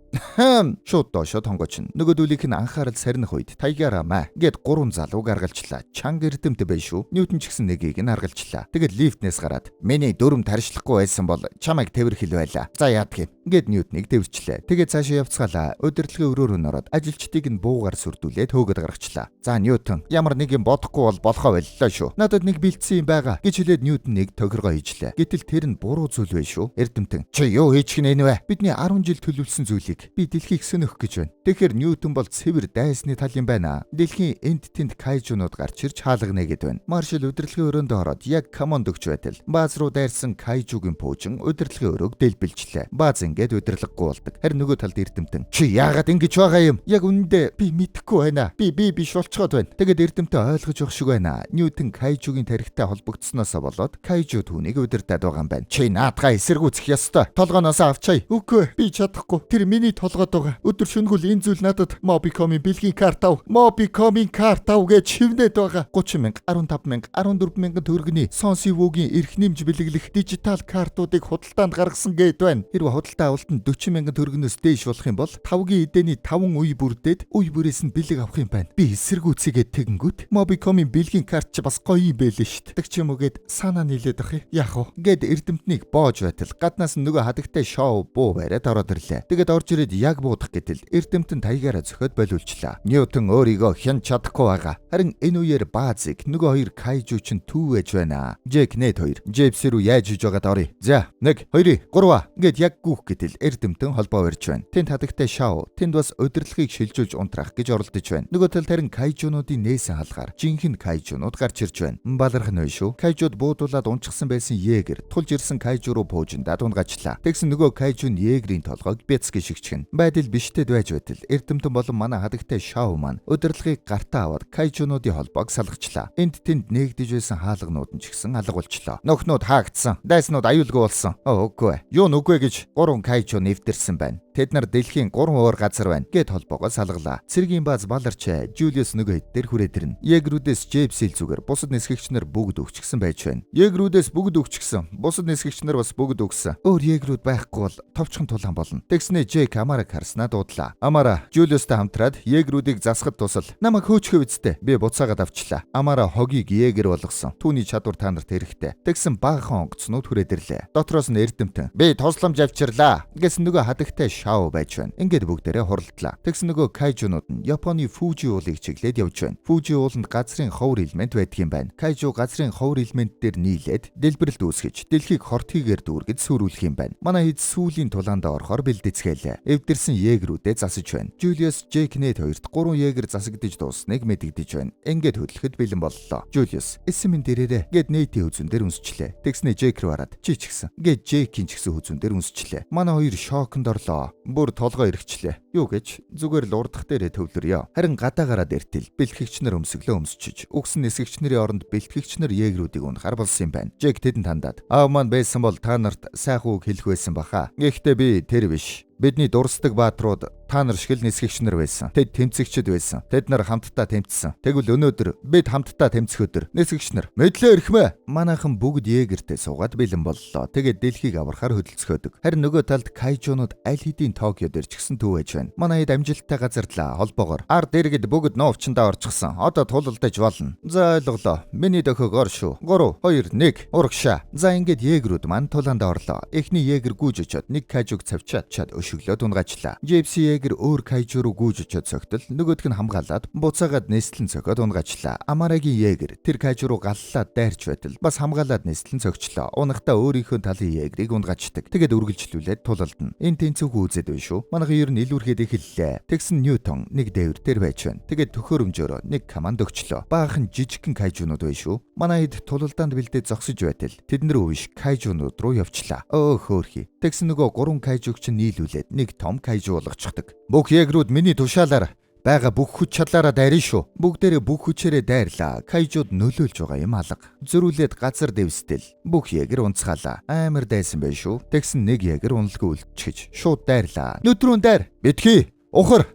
Шууд доошо тонгоч. Нөгөө дүүлийнх нь анхаарал сарних үед тайгаараа гэд 3 залуу гаргалчлаа. Чанга эрдэмт бай шүү. Ньютон ч гэсэн нэгийг нь харгалчлаа. Тэгэд лифтнээс гараад миний дүрм тарьшлахгүй байсан бол чамайг тэрхэл байлаа. За яадах юм. Гэд Ньютоныг тэрчлээ. Тэгээд цаашаа явцгаалаа. Удирдлагын өрөөр нь ороод ажилчдыг нь буугаар сүрдүүлээд хөөгд гаргачлаа. За Ньютон ямар нэг юм бодохгүй бол болохоо боллоо шүү. Надад нэг бэлдсэн юм байгаа гэж хэлээд Ньютоныг тохиргоо хийжлээ. Гэтэл тэр нь буруу зүйл байв шүү. Эрдэмтэн. Чи юу хийчих нь вэ? Бидний 10 жил төлөвлөсөн зүйлийг би дэлхийг сөнөх гэж байна. Тэгэхээр Ньютон бол цэвэр дайсны тал юм байна. Дэлхийн энд тэнд Кайжунууд гарч ирж хаалгана гэд байна. Маршал удирдлагын өрөөндөө ороод яг команд өгч байтал бааз руу дайрсан Кайжугийн пуужин удирдлагын өрөөг дэлбэлжлээ. Бааз ингээд удирдлаггүй болдог. Харин нөгөө талд эрдэмтэн. Чи яагаад ингэж байгаа юм? Яг үнэндээ би мэдэхгүй байна. Би биш болцоход байна. Тэгээд эрдэмтэн ойлгож явах шиг байна. Ньютон Кайжугийн тарихтай холбогдсноосоо болоод Кайжу түүнийг удирдаад байгаа юм байна. Чи наадгаа эсэргүүцэх ёстой. Толгооноос авчая. Үгүй би чадахгүй. Тэр миний толгойд байгаа. Өдөр шөнөгөл энэ зүйл надад Mobicom-ийн бэлгийн карт ав. Mobicom-ийн карт ав гэж шивнээд байгаа. 30,000, 15,000, 14,000 төгрөгийн Сонсивогийн эрх нэмж бэлэглэх дижитал картуудыг худалдаанд гаргасан гэд байна. Хэрвээ худалдаа авалтанд 40,000 төгрөгнөөс дээш болох юм бол 5-гийн эдэний 5 үе бүрдээд үе бүрээс нь бэлэг авах юм байна. Би эсэргүүцгээд тэгэнгүүт Mobicom-ийн бэлгийн карт ч бас гоё юм байлээ шүү. Тэг ч юм уу гэд санаа нийлээд ах юм. Яах вэ? Гэд эрдэмтнийг боож байтал гаднаас нь нөгөө хадагтай шоу буу бариад ороод ирлээ. Тэгэд орж ирээд яг буудах гэтэл эрдэмтэн таягаараа зөхиод болиулчлаа. Ньютон өөрийгөө хянч чадахгүй байгаа. Харин энэ үеэр баазыг нөгөө хоёр Кайжу ч түүвэж байна. Жэк Нэт хоёр Джейпс рүү яаж иж байгаад оръё. За 1 2 3 гэд яг гүөх гэтэл эрдэмтэн холбоо барьж байна. Тэнд хадагтай шоу тэнд бас удирдлагыг шилжүүлж унтраах гэж оролдож байна. Нөгөө талд харин Кайжунуудын нээсэн халгаар жинхэнэ Кайжунууд гарч ирж байна. Баларх нь шүү. Кайжууд буудуулаад унчихсан байсан Егер тулж ирсэн Кайжу руу пуужиндаа тунгачлаа. Тэгсэн нөгөө Кайжун Егерийн толгойг бяцги шигчгэн. Байдал биштэд байж байтал эрдэмтэн болон манай хадагтай шоу маань удирдлагыг гартаа аваад Кайжунуудын холбоог салгачлаа. Энд тэнд нээгдэж байсан хаалганууд нь ч гэсэн алга болчлоо. Нөхнүүд хаагдсан. Дайснууд аюулгүй болсон. Үгүй. Юу нүгвэ гэж 3 Кайжу нэвтэрсэн байна. Тэд нар дэлхийн 3 уур газар байна гэд холбоогоо салгалаа. Цэргийн бааз баларч Жулиус нөгөө хэд дээр хүрээд ирнэ. Егерүүдээс Джейпсил зүгээр бусад нисгэгчнэр бүгд өгчихсэн байж байна. Егерүүдээс бүгд өгчихсэн. Бусад нисгэгчнэр бас бүгд өгсөн. Өөр егерүүд байхгүй бол товчхон тулаан болно. Тэгснэ Жэк Амараг харснаа дуудлаа. Амара Жулиустай хамтраад егерүүдийг засахад тусал намайг хөөчхөө үсттэй. Би буцаагаад авчлаа. Амара хогийг егер болгосон. Түүний чадвар та нарт хэрэгтэй. Тэгсэн баахан онгоцнууд хүрээд ирлээ. Дотроос нь эрдэмтэн. Би тусламж авчирлаа гэсэн нөгөө хадагтай Шао байж байна. Ингээд бүгдээрээ хуралдлаа. Тэгсэн нөгөө кайжунууд нь Японы Фужи уулыг чиглээд явж байна. Фужи ууланд газрын ховор элемент байдаг юм байна. Кайжу газрын ховор элемент дээр нийлээд дэлбэрэлт үүсгэж дэлхийг хортхийгээр дүүргэж сүрүүлэх юм байна. Манай хэд сүүлийн тулаанд орохоор бэлдэцгэлээ. Эвдэрсэн егерүүдэд засаж байна. Жулиус Жек Нэт хоёрт 3 егер засагдж дуусныг мэдэгдэж байна. Ингээд хөдлөхөд бэлэн боллоо. Жулиус эсэм минь дээрээ гэд Нэйтийн хүзүүн дээр үнсчлээ. Тэгснэ Жек рүү хараад чи ч гэсэн гэд Жекийн ч гэсэн хүзүүн дээр үнсчлээ. Манай хоёр шоконд орлоо. Бүр толгой ирчихлээ. Юу гэж зүгээр л урдах дээрээ төвлөрьё. Харин гадаагаараа дэртэл бэлтгэгч нар өмсөглөө өмсчиж үгсэн нисгэгч нарын оронд бэлтгэгч нар егерүүдийг унахаар болсон юм байна. Жек тэдэнд хандаад аав маань байсан бол та нарт сайхан үг хэлэх байсан баха. Гэхдээ би тэр биш. Бидний дурсдаг баатрууд та нар шиг л нисгэгч нар байсан. Тэд тэмцэгчд байсан. Тэд нар хамтдаа тэмцсэн. Тэгвэл өнөөдөр бид хамтдаа тэмцэх өдөр нисгэгч нар мэдлээ ирхмэ. Манайхан бүгд егертэй суугаад бэлэн боллоо. Тэгээд дэлхийг аврахаар хөдөлцөхөдөг. Харин нөгөө талд кайжунууд аль хэдийн Токио дээр ч гэсэн төвөж байна. Манай хэд амжилттай газарлаа холбоогоор. Ард иргэд бүгд новчндаа орчихсон. Одоо тулалдаж болно. За ойлголоо. Миний дөхөг ор шүү. 3 2 1 урагшаа. За ингээд егерүүд мань тулаандаа орлоо. Эхний егер гүйж очоод нэг кайжуг цавчаад өшөглөөд унгаачлаа. Джейпси егер өөр кайжу руу гүйж очоод цогтол нөгөөдг нь хамгаалаад буцаагаад нислэн цохиод унгаачлаа. Амарагийн егер тэр кайжу руу галлаад дайрч байтал бас хамгаалаад нислэн цогчлоо. Унахтаа өөрийнхөө талын егерийг унгаачдаг. Тэгээд үргэлжлүүлээд тулалдана. Энэ тэнцвэг үзээд байна шүү. Манайхан ер нь илүүргээд эхэллээ. Тэгсэн Ньютон нэг дээвэр тэр байж байна. Тэгээд төхөөрөмжөөрөө нэг команд өгчлөө. Баахан жижигхэн кайжунууд байна шүү. Манай хэд тулалдаанд бэлдээд зогсож байтал тэднэр өвш кайжунууд руу явчлаа. Өө хөөрхий. Тэгсэн нөгөө 3 кайжуг чинь нийлүүлээд нэг том кайжу болгочихдаг. Бүх егерүүд миний тушаалаар байгаа бүх хүч чадлаараа дайрна шүү. Бүгдээрээ бүх хүчээрээ дайрлаа. Кайжууд нөлөөлж байгаа юм алга. Зөрүүлээд газар дэвстэл бүх егер унцгаалаа. Амар дайсан байх шүү. Тэгсэн нэг егер уналгүй үлдчихэж шууд дайрлаа. Нүдрүүн дайр. Битгий. Ухар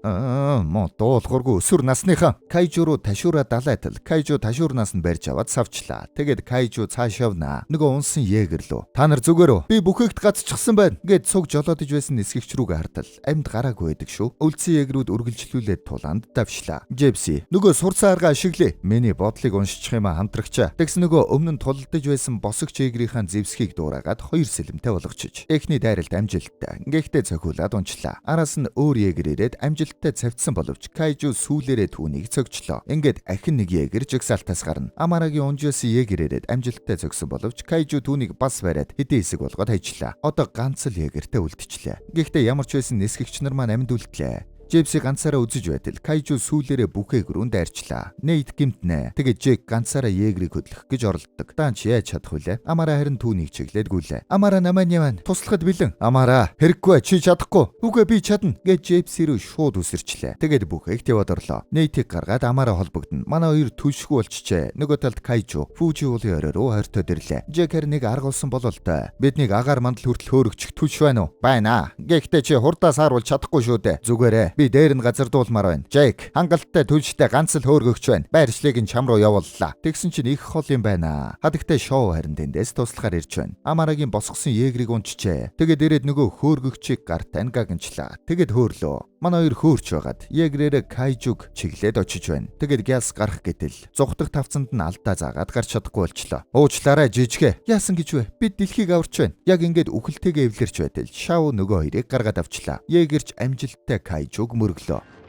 мо дуулахургүй өсвөр насныхан кайжу руу ташуура далайтал кайжу ташуурнаас нь барьж аваад савчлаа. Тэгээд кайжу цааш явнаа. Нөгөө унсан егер лөө. Та нар зүгээр үү? Би бүхээгт гацчихсан байна. Гэд цуг жолоодж байсан нисгэгч рүүгээ хартал амьд гараагүй байдаг шүү. Үлдсэн егерүүд үргэлжлүүлээд тулаанд давшлаа. Джепси нөгөө сурцсан арга ашиглая. Миний бодлыг уншчих юм хамтрагчаа. Тэгс нөгөө өмнө нь тулалдаж байсан босогч егерийнхаа зэвсгийг дуурайгаад 2 сэлэмтэй болгочих. Эхний дайралт амжилттай. Гэхдээ цохиулаад унчлаа. Араас нь өөр егерээрээ амжилттай цавцсан боловч кайжу сүүлээрээ түүнийг цогчлоо. Ингээд ахин нэг егер жигсаалтаас гарна. Амарагийн унжиос егерээрээ амжилттай цогсон боловч кайжу түүнийг бас бариад хэдэн хэсэг болгоод хайчлаа. Одоо ганц л егертэй үлдчихлээ. Гэхдээ ямар ч байсан нисгэгч нар маань амьд үлдлээ. Джейпси ганцаараа үзэж байтал кайжу сүүлээрээ бүхээ гөрөнд дайрчлаа. Нэйт гимтнэ. Тэгээд Жек ганцаараа егерийг хөдлөх гэж оролддог. Даанч яаж чадах вүлээ? Амара харин түүнийг чиглээд гүйлээ. Амара намайг яваа. Туслахад бэлэн. Амара хэрэггүй чи чадахгүй. Үгүй би чадна гэж Джейпси рүү шууд үсэрчлээ. Тэгээд бүхээгт яваад орлоо. Нэйтийг гаргаад Амара холбогдно. Манай хоёр түлшгүй болчихжээ. Нөгөө талд кайжу Фужи уулын орой руу хортоод ирлээ. Жек харин нэг арга болсон болол та. Биднийг агаар мандал хүртэл хөөрөгчих түлш байна уу? Байна. Гэхдээ чи хурдаас харуул чадахгүй шүү дээ. Зүгээрээ. Би дээр нь газардуулмаар байна. Жек, хангалттай түлштэй ганц л хөөргөгч байна. Байршлыг нь чам руу явууллаа. Тэгсэн чинь их хол юм байна. Хадагтай шоу харин тэндээс туслахаар ирж байна. Амарагийн босгосон егрийг унчжээ. Тэгээд ирээд нөгөө хөөргөгчийг гарт ангаагнчлаа. Тэгээд хөөрлөө. Манай хоёр хөөрч байгаад егрээрээ кайжуг чиглээд очиж байна. Тэгээд гяс гарах гэтэл зугтах тавцанд нь алдаа заагаад гарч чадахгүй болчлоо. Уучлаарай жижигэ. Яасан гэж вэ? Бид дэлхийг аварч байна. Яг ингээд үхэлтэйгээ эвлэрч байтал шав нөгөө хоёрыг гаргаад авчлаа. Егерч амжилттай кайжуг мөрөглөө.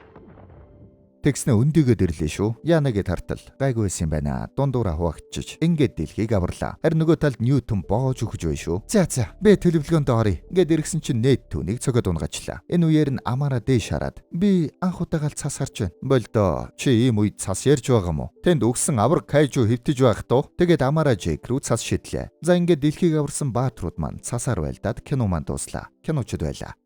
Тэгснэ өндөгөөд ирлээ шүү. Яанагээд хартал гайгүй байсан юм байна. Дундуура хуваагдчих. Ингээд дэлхийг аварлаа. Харин нөгөө талд Ньютон боож өгч бай шүү. За би төлөвлөгөөнд оръё. Ингээд иргсэн чинь Нэт түүнийг цогод унгаачлаа. Энэ үеэр нь Амара дээш хараад би анх удагаал цас харж байна. Болдоо чи ийм үед цас ярьж байгаа мó? Тэнд өгсөн авраг кайжу хэвтэж байх туу. Тэгээд Амара Жек рүү цас шидлээ. За ингээд дэлхийг аварсан баатрууд маань цасаар байлдаад кино маань дууслаа. Киночд байлаа.